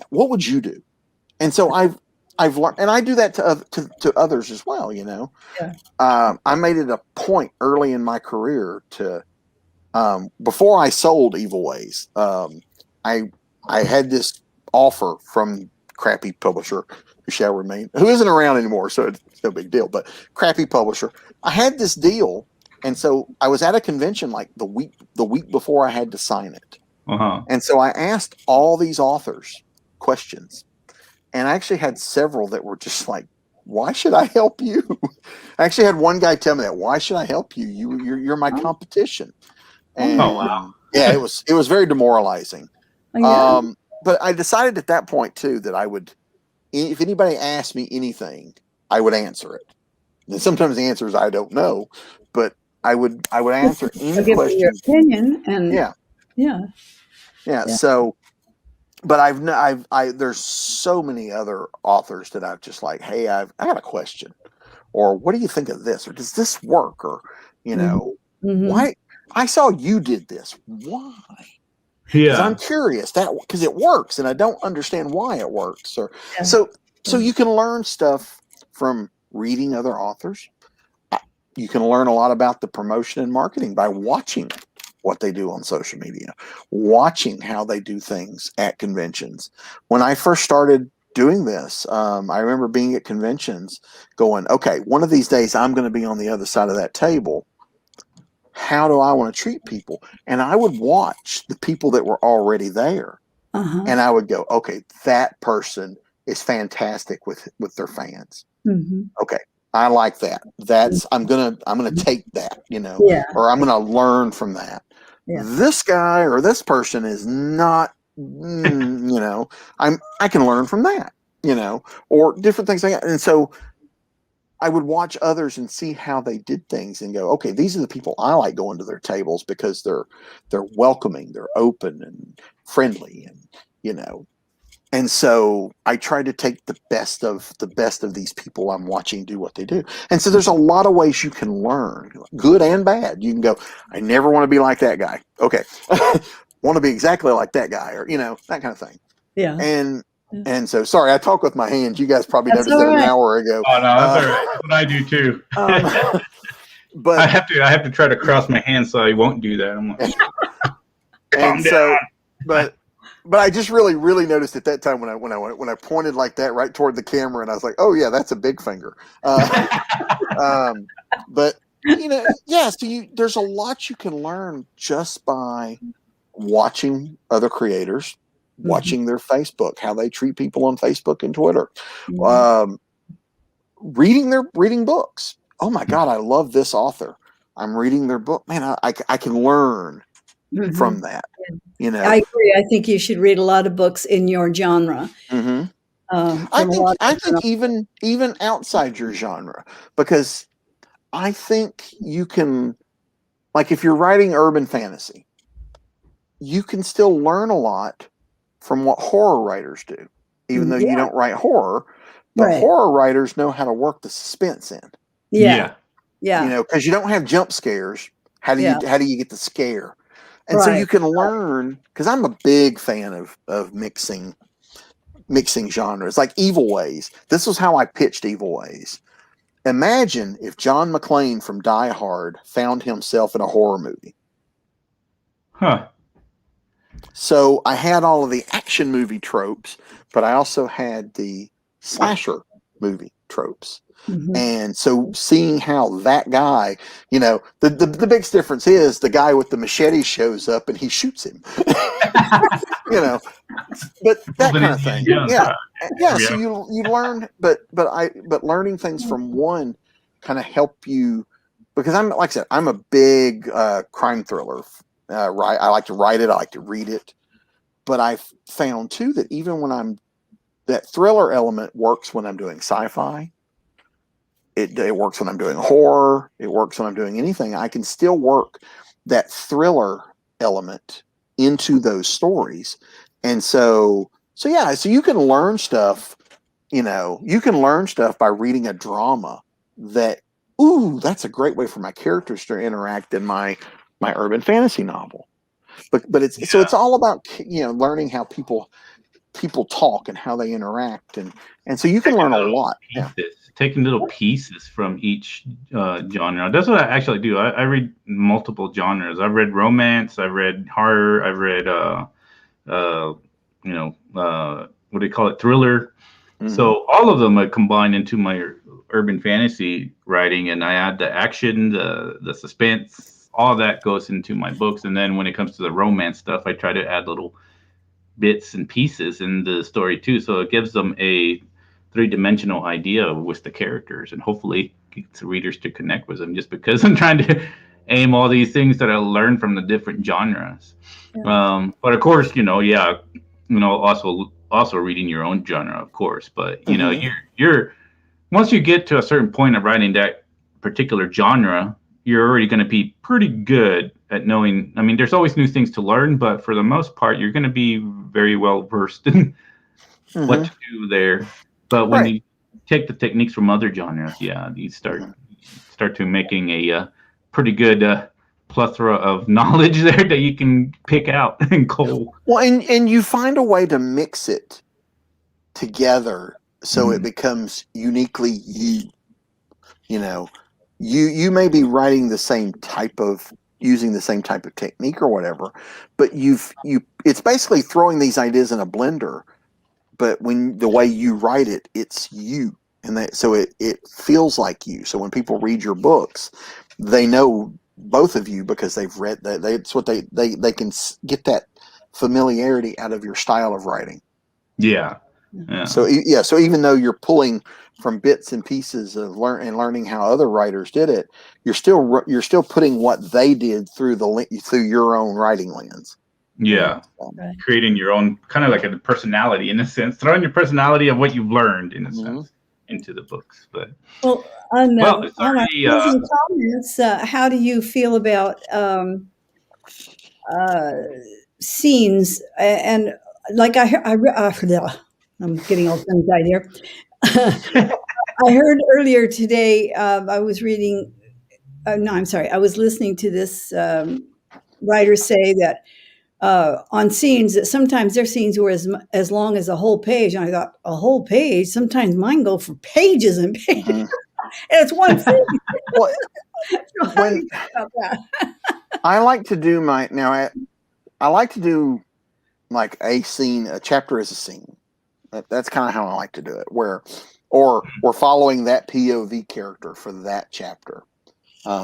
What would you do? And so I've learned, and I do that to others as well. Yeah. I made it a point early in my career to, before I sold Evil Ways, I had this offer from crappy publisher who shall remain, who isn't around anymore, so it's no big deal. But crappy publisher, I had this deal, and so I was at a convention like the week before I had to sign it, and so I asked all these authors questions, and I actually had several that were just like, "Why should I help you?" I actually had one guy tell me that, "Why should I help you? You're my competition." And Oh, wow. yeah, it was very demoralizing. Yeah. But I decided at that point too that I would, if anybody asked me anything, I would answer it. And sometimes the answer is I don't know, but I would answer any Give me your question. opinion, and Yeah, yeah. yeah. Yeah. So, but there's so many other authors that I've just like, hey, I got a question, or what do you think of this, or does this work, or Mm-hmm. why I saw you did this, why? Because I'm curious because it works and I don't understand why it works. Or Yeah. so you can learn stuff from reading other authors. You can learn a lot about the promotion and marketing by watching what they do on social media, watching how they do things at conventions. When I first started doing this, I remember being at conventions going, okay, one of these days I'm going to be on the other side of that table. How do I want to treat people? And I would watch the people that were already there, and I would go, okay, that person is fantastic with their fans. Mm-hmm. Okay, I like that. I'm gonna take that, Yeah. or I'm gonna learn from that. Yeah. This guy or this person is not, I can learn from that, or different things like that. And so I would watch others and see how they did things and go, okay, these are the people I like going to their tables because they're welcoming, they're open and friendly, and so I try to take the best of these people I'm watching do what they do. And so there's a lot of ways you can learn, good and bad. You can go, I never want to be like that guy. Okay. Want to be exactly like that guy, or that kind of thing. Yeah. And so, sorry, I talk with my hands. You guys probably That's noticed that all an right. hour ago. Oh, no, that's all right. That's what I do too. But I have to try to cross my hands so I won't do that. I'm like, calm down. But I just really noticed at that time when I pointed like that right toward the camera, and I was like, oh yeah, that's a big finger. But yeah. So there's a lot you can learn just by watching other creators, watching their Facebook, how they treat people on Facebook and Twitter, reading books. Oh my God, I love this author. I'm reading their book. Man, I can learn from that. I agree. I think you should read a lot of books in your genre. I think even outside your genre, because I think you can, like if you're writing urban fantasy, you can still learn a lot from what horror writers do, even though you don't write horror. The horror writers know how to work the suspense in. Yeah. Because you don't have jump scares. How do you get the scare? And so you can learn, because I'm a big fan of mixing genres, like Evil Ways. This was how I pitched Evil Ways. Imagine if John McClane from Die Hard found himself in a horror movie. Huh. So I had all of the action movie tropes, but I also had the slasher movie tropes. And so seeing how that guy, the biggest difference is the guy with the machete shows up and he shoots him, but that kind of thing. Yeah. So you learn, but learning things from one kind of help you, because like I said, I'm a big crime thriller. I like to write it. I like to read it, but I've found too that even when that thriller element works when I'm doing sci-fi. It works when I'm doing horror. It works when I'm doing anything. I can still work that thriller element into those stories. And so you can learn stuff, you can learn stuff by reading a drama that, that's a great way for my characters to interact in my urban fantasy novel. But it's all about, learning how people people talk and how they interact, and so you can learn a lot. Yeah. Taking little pieces from each genre. That's what I actually do. I read multiple genres. I've read romance. I've read horror. I've read what do you call it, thriller. Mm-hmm. So all of them I combine into my urban fantasy writing, and I add the action, the suspense, all that goes into my books. And then when it comes to the romance stuff, I try to add little bits and pieces in the story too, so it gives them a three-dimensional idea with the characters, and hopefully gets the readers to connect with them. Just because I'm trying to aim all these things that I learned from the different genres. But of course, also reading your own genre, of course. But you're once you get to a certain point of writing that particular genre, you're already going to be pretty good at knowing. I mean, there's always new things to learn, but for the most part, you're going to be very well versed in what to do there. But when you take the techniques from other genres, you start to making a pretty good plethora of knowledge there that you can pick out and cull. Well, and you find a way to mix it together so it becomes uniquely you. You know, you may be writing using the same type of technique or whatever, but it's basically throwing these ideas in a blender. But when the way you write it, it's you, and so it feels like you. So when people read your books, they know both of you because they've read that. It's what they can get that familiarity out of your style of writing. Yeah. So even though you're pulling from bits and pieces of learning how other writers did it, you're still putting what they did through your own writing lens. Yeah, creating your own kind of like a personality in a sense, throwing your personality of what you've learned in a sense into the books. But on my closing comments, how do you feel about scenes? And like I'm getting all tongue-tied here. I heard earlier today. I was reading. No, I'm sorry. I was listening to this writer say that. On scenes that sometimes their scenes were as long as a whole page. And I thought, a whole page? Sometimes mine go for pages and pages. And it's one scene. Well, so how do you think about that? I like to do like a scene, a chapter is a scene. That's kind of how I like to do it, or we're following that POV character for that chapter.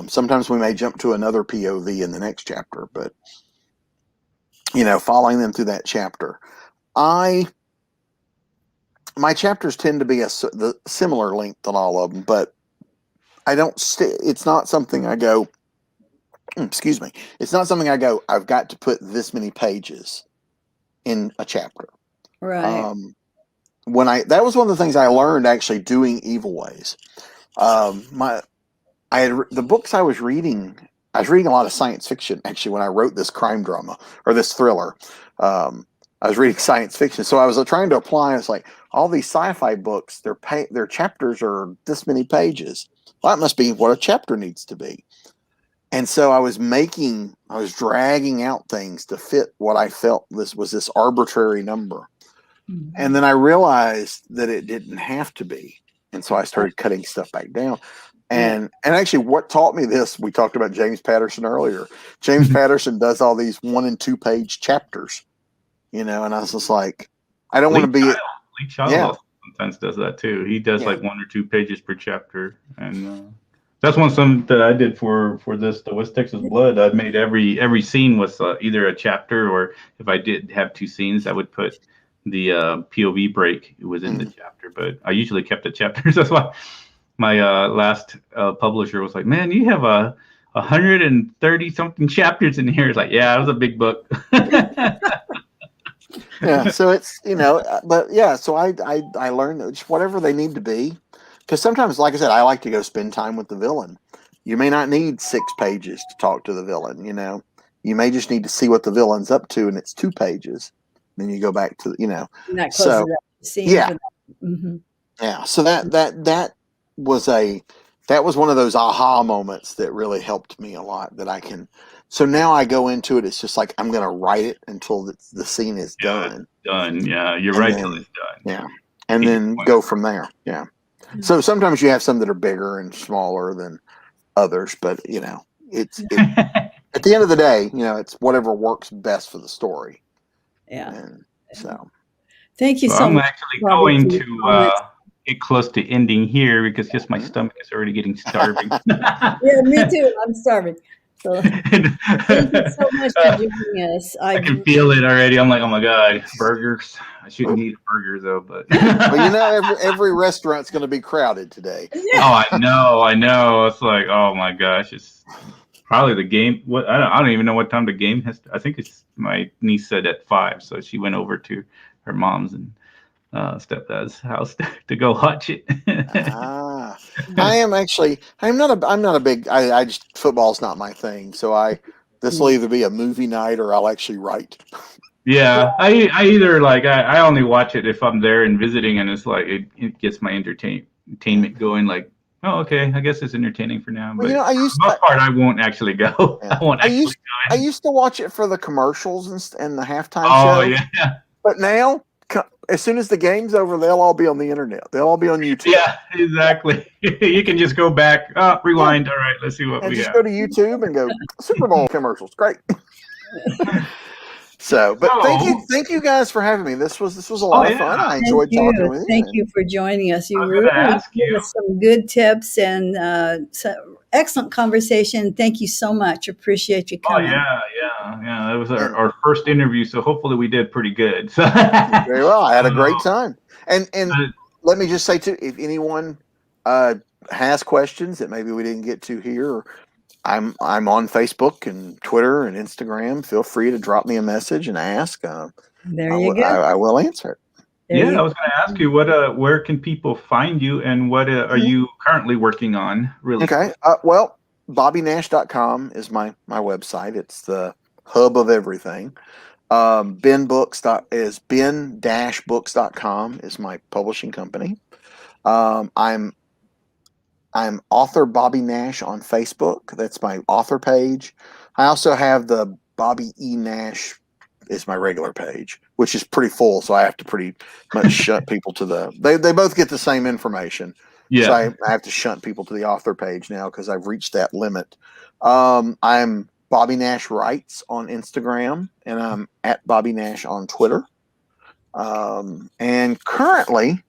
Sometimes we may jump to another POV in the next chapter, but following them through that chapter. My chapters tend to be the similar length on all of them, but I don't. It's not something I go. Excuse me. It's not something I go. I've got to put this many pages in a chapter. Right. That was one of the things I learned actually doing Evil Ways. The books I was reading. I was reading a lot of science fiction, actually, when I wrote this crime drama or this thriller. I was reading science fiction. So I was trying to apply. It's like all these sci-fi books, their chapters are this many pages. Well, that must be what a chapter needs to be. And so I was dragging out things to fit what I felt this arbitrary number. Mm-hmm. And then I realized that it didn't have to be. And so I started cutting stuff back down. And actually, what taught me this, we talked about James Patterson earlier. James Patterson does all these 1 and 2 page chapters, and I was just like, I don't want to be. Lee Child sometimes does that too. He does like 1 or 2 pages per chapter, and that's something that I did for this, the West Texas Blood. I made every scene was either a chapter, or if I did have 2 scenes, I would put the POV break within the chapter. But I usually kept the chapters. That's why. My last publisher was like, "Man, you have 130 something chapters in here." It's like, yeah, it was a big book. Yeah, so it's but yeah, so I learned that just whatever they need to be, because sometimes, like I said, I like to go spend time with the villain. You may not need 6 pages to talk to the villain. You may just need to see what the villain's up to, and it's 2 pages. Then you go back to And that closes up the scene. Yeah, yeah. So that was that was one of those aha moments that really helped me a lot. That I can. So now I go into it. It's just like I'm going to write it until the scene is Yeah, done, done. Yeah, you're and right till then it's done. yeah, and Get your then point go across. from there. Yeah. So sometimes you have some that are bigger and smaller than others, but it at the end of the day, it's whatever works best for the story. Yeah. And so, Thank you Well, so I'm much, actually Bobby, going for your to comments. get close to ending here because just my mhm. stomach is already getting starving. Yeah, me too. I'm starving. So And, thank you so much for joining us. I can feel it already. I'm like, oh my god, burgers. I shouldn't eat burgers though, but Well, every restaurant's going to be crowded today. oh, I know. It's like, oh my gosh, it's probably the game. What I don't even know what time the game has. I think it's my niece said at 5, so she went over to her mom's and stepdad's house to go watch it. Ah, I am actually. I'm not a big. I just football's not my thing. So this will either be a movie night or I'll actually write. Yeah, I either like I only watch it if I'm there and visiting, and it's like it gets my Yeah. entertainment going. Like, oh, okay, I guess it's entertaining for now, Well, but for the most part, I won't actually go. yeah, I won't actually I go in. used to watch it for the commercials and the halftime Oh show, yeah, but now as soon as the game's over, they'll all be on the internet. They'll all be on YouTube. yeah, exactly. You can just go back, Yeah, rewind. All right, let's see what and we just have. go to YouTube and go Super Bowl commercials. Great. So, but So, thank you guys for having me. This was a oh lot of yeah, fun. I Thank enjoyed talking you. with you. Thank And you for joining us. I You was going to really ask gave you. us some good tips and excellent conversation. Thank you so much. Appreciate you Oh coming. yeah. That was and our first interview, so hopefully we did pretty good. So, very well. I had a great time. And but let me just say too, if anyone uh, has questions that maybe we didn't get to here, I'm on Facebook and Twitter and Instagram. Feel free to drop me a message and ask. There you go. I will answer it. There yeah, I you was going to ask you where can people find you and what are Mhm. you currently working on really Okay. quick? Well, BobbyNash.com is my website. It's the hub of everything. Ben-books.com is my publishing company. Um, I'm I'm author Bobby Nash on Facebook. That's my author page. I also have the Bobby E Nash is my regular page, which is pretty full, so I have to pretty much shunt people to they both get the same information. So Yeah. I have to shunt people to the author page now because I've reached that limit. I'm Bobby Nash Writes on Instagram, and I'm at Bobby Nash on Twitter. And currently,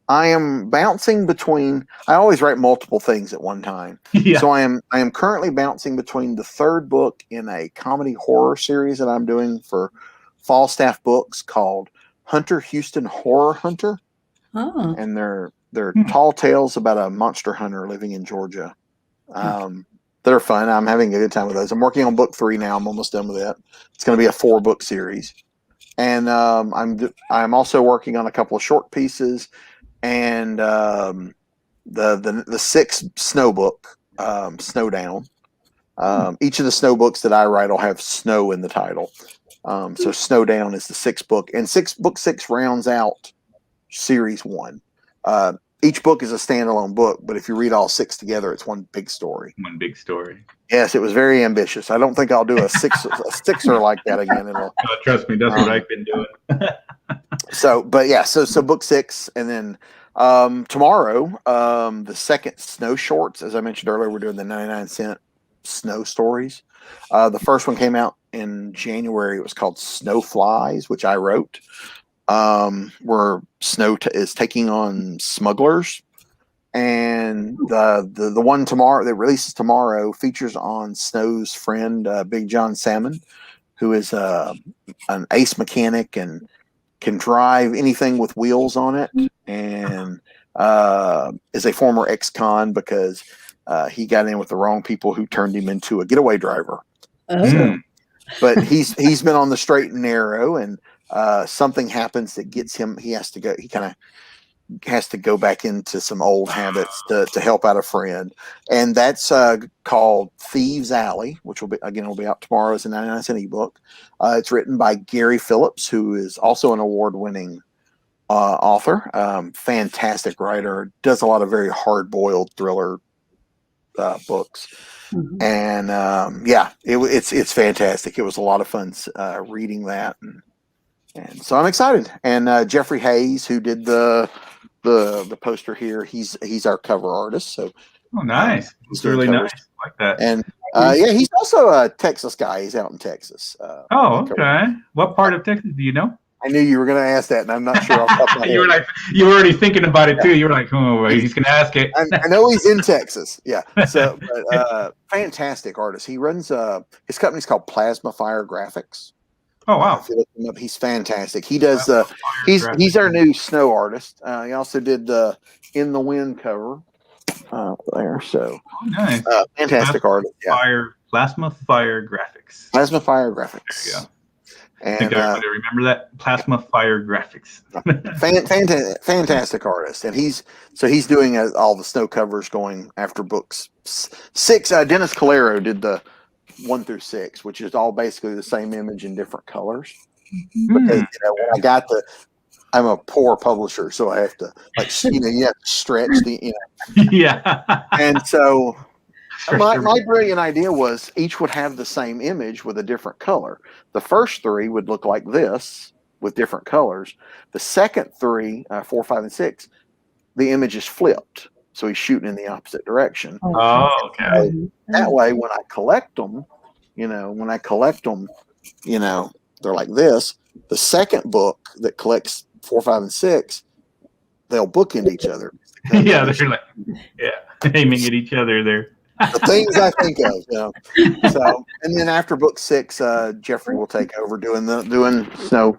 I am bouncing between. I always write multiple things at one time, Yeah. so I am currently bouncing between the third book in a comedy horror series that I'm doing for Falstaff Books called Hunter Houston Horror Hunter, go. and they're Hmm. tall tales about a monster hunter living in Georgia. They're fun. I'm having a good time with those. I'm working on book 3 now. I'm almost done with it. It's going to be a 4-book series, and I'm also working on a couple of short pieces and the 6th snow book, Snowdown. Each of the snow books that I write will have snow in the title. So Snowdown is the 6th book, and book 6 rounds out series 1. Each book is a standalone book, but if you read all 6 together, it's one big story. One big story. Yes, it was very ambitious. I don't think I'll do a sixer like that again. Trust me, that's what Um, I've been doing. but yeah, so book 6, and then tomorrow, the second snow shorts. As I mentioned earlier, we're doing the 99-cent snow stories. The first one came out in January. It was called Snow Flies, which I wrote. Where snow is taking on smugglers, and the one tomorrow that releases tomorrow features on Snow's friend, Big John Salmon, who is an ace mechanic and can drive anything with wheels on it, and is a former ex-con because he got in with the wrong people who turned him into a getaway driver. Oh, So, but he's been on the straight and narrow, and something happens that gets him. He has to go. He kind of has to go back into some old habits to help out a friend, and that's called Thieves Alley, which will be out tomorrow as a 99-cent ebook. It's written by Gary Phillips, who is also an award-winning author, fantastic writer, does a lot of very hard-boiled thriller books. Mhm. And it's fantastic. It was a lot of fun reading that, and so I'm excited. And Jeffrey Hayes, who did the poster here, he's our cover artist. So Oh, nice. he's It's doing really covers. nice. I like that. And he's also a Texas guy. He's out in Texas. Oh, okay. What part of Texas do you know? I knew you were going to ask that, and I'm not sure off the top of my You were head. like, you were already thinking about it too. You were like, oh, he's gonna ask it. I know he's in Texas. Yeah. So, but fantastic artist. He runs his company's called Plasma Fire Graphics. Oh wow. If you look him up, he's fantastic. He does he's our new snow artist. He also did the In the Wind cover there. So nice. Fantastic artist. Yeah. Plasma Fire Graphics. Plasma Fire Graphics. There you go. And I think everybody remember that Plasma Fire Graphics. Fantastic artist, and he's doing all the snow covers going after books 6. Dennis Calero did the 1 through 6, which is all basically the same image in different colors. Because when I'm a poor publisher, so I have to you have to stretch the Yeah. And so my brilliant idea was each would have the same image with a different color. The first 3 would look like this with different colors. The second 3, 4, 5, and 6, the image is flipped, so he's shooting in the opposite direction. Oh, okay. That way, when I collect them, they're like this. The second book that collects 4, 5, and 6, they'll bookend each other. Yeah, they're like, aiming at each other there. The things I think of, So, and then after book 6, Jeffrey will take over doing snow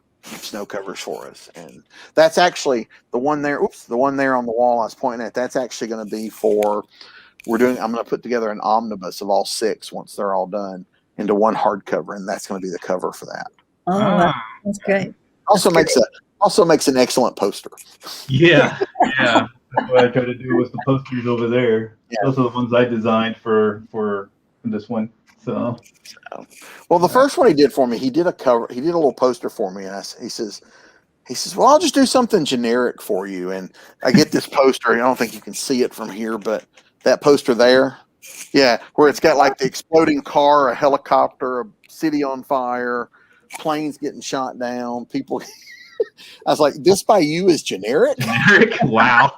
covers for us, and that's actually the one there. The one there on the wall I was pointing at. That's actually going to be for. I'm going to put together an omnibus of all 6 once they're all done into one hardcover, and that's going to be the cover for that. Oh, that's great. Also makes an excellent poster. Yeah. That's what I try to do with the posters over there. Yeah. Those are the ones I designed for this one. So, well, the first one he did for me, he did a cover. He did a little poster for me, and he says, well, I'll just do something generic for you. And I get this poster. I don't think you can see it from here, but that poster there, where it's got like the exploding car, a helicopter, a city on fire, planes getting shot down, people. I was like, this by you is generic? Generic? Wow.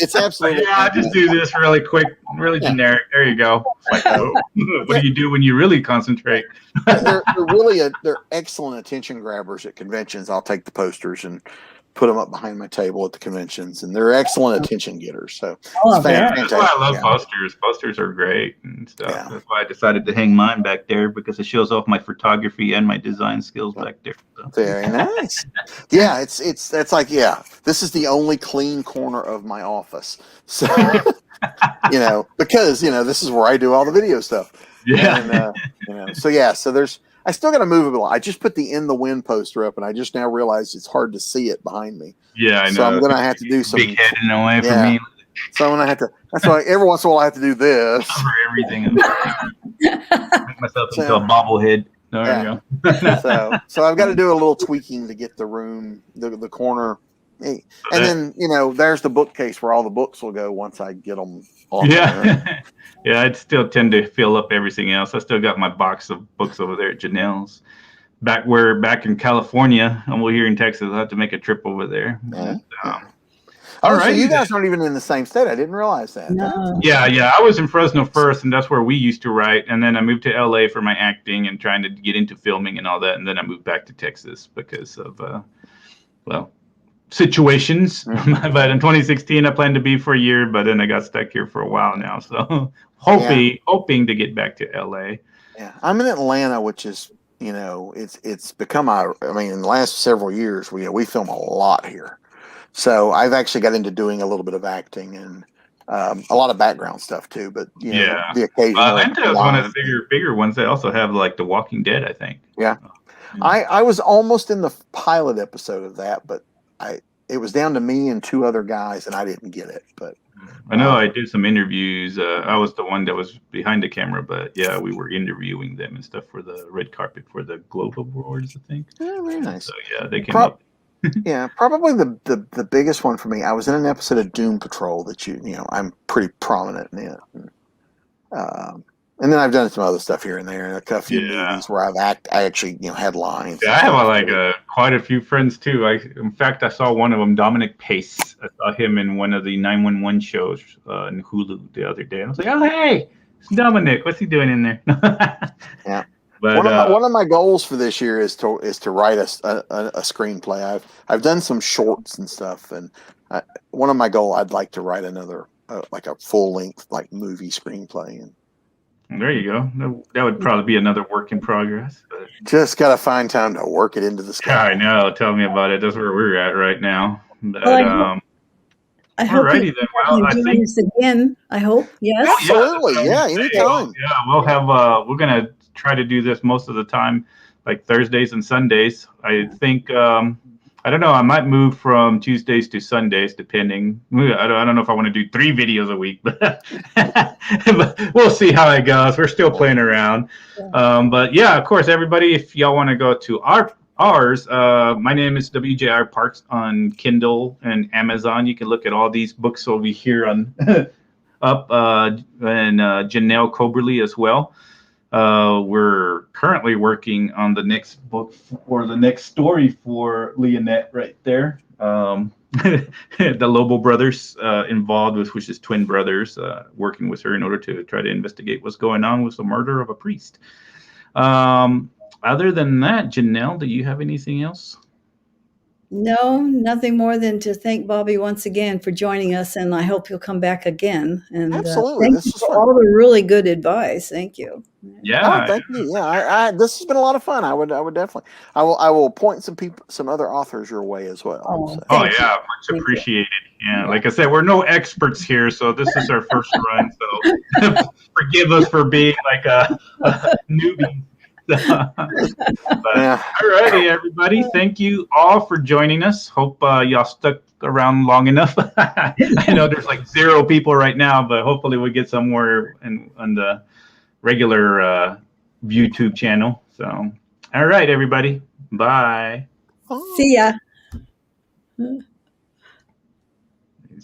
It's absolutely. I'll just do this really quick, really generic. There you go. Like, what do you do when you really concentrate? they're excellent attention grabbers at conventions. I'll take the posters and put them up behind my table at the conventions, and they're excellent attention getters. So that's why I love posters. Posters are great and stuff. Yeah. That's why I decided to hang mine back there, because it shows off my photography and my design skills back there. So. Very nice. That's like this is the only clean corner of my office. So because this is where I do all the video stuff. Yeah. And, so there's. I still got to move it a lot. I just put the In the Wind poster up, and I just now realized it's hard to see it behind me. Yeah, I know. So I'm going to have to do some. Big head in the way for me. So I'm going to have to. That's why every once in a while I have to do this. Cover everything. Make myself into a bobblehead. There you go. So I've got to do a little tweaking to get the room, the corner. And then, there's the bookcase where all the books will go once I get them on. Yeah. Yeah, I'd still tend to fill up everything else. I still got my box of books over there at Janelle's. Back in California, and we're here in Texas. I'll have to make a trip over there. All right. So you guys aren't even in the same state. I didn't realize that. No. Yeah. I was in Fresno first, and that's where we used to write. And then I moved to LA for my acting and trying to get into filming and all that. And then I moved back to Texas because of, situations. But in 2016, I planned to be for a year, but then I got stuck here for a while now. So hoping to get back to LA. Yeah, I'm in Atlanta, which is, it's become in the last several years, we film a lot here. So I've actually got into doing a little bit of acting and a lot of background stuff too. But the occasional. Atlanta is one of the bigger ones. They also have like The Walking Dead, I think. Yeah, I was almost in the pilot episode of that, but it was down to me and 2 other guys, and I didn't get it. But I know I did some interviews. I was the one that was behind the camera, but we were interviewing them and stuff for the red carpet for the Globe Awards, I think. Oh, very nice. So they came up. Yeah, probably the biggest one for me. I was in an episode of Doom Patrol that I'm pretty prominent in it. And then I've done some other stuff here and there, a few Yeah. movies where I actually had lines Yeah, and I have stuff. quite a few friends too. In fact, I saw one of them, Dominic Pace. I saw him in one of the 911 shows in Hulu the other day. I was like, oh hey, it's Dominic. What's he doing in there? Yeah. But One of my goals for this year is to write a screenplay. I've done some shorts and stuff, and one of my goals I'd like to write another like a full length like movie screenplay, and there you go. That would probably be another work in progress. But just gotta find time to work it into the yeah, I schedule. know. Tell me about it. That's where we're at right now. But Well, I hope you alrighty then. Well, I join think. us again. I hope. Yes. Oh yeah, that's what Absolutely, I was yeah, gonna say. Well, anytime. yeah, we'll have. We're gonna try to do this most of the time, like Thursdays and Sundays. I think. I don't know. I might move from Tuesdays to Sundays, depending. I don't know if I want to do 3 videos a week, but, but we'll see how it goes. We're still playing around. But yeah, of course, everybody, if y'all want to go to ours, my name is WJR Parks on Kindle and Amazon. You can look at all these books over here on up and Janelle Coberly as well. We're currently working on the next book or the next story for Leonette right there. The Lobo brothers involved with, which is twin brothers, working with her in order to try to investigate what's going on with the murder of a priest. Other than that, Janelle, do you have anything else? No, nothing more than to thank Bobby once again for joining us, and I hope you'll come back again. And Absolutely, thank you this was for fun. all the really good advice. Thank you. Oh, Yeah. thank you. Yeah, I this has been a lot of fun. I would definitely. I will point some other authors your way as well. Oh, So. Oh thank you. yeah, much Thank you. appreciated. Yeah, Yeah. like I said, we're no experts here, so this is our first run. So forgive us for being like a newbie. But Yeah. alrighty, everybody, thank you all for joining us. Hope y'all stuck around long enough. I know there's like 0 people right now, but hopefully we get some more on the regular YouTube channel. So, all right, everybody, bye. See ya.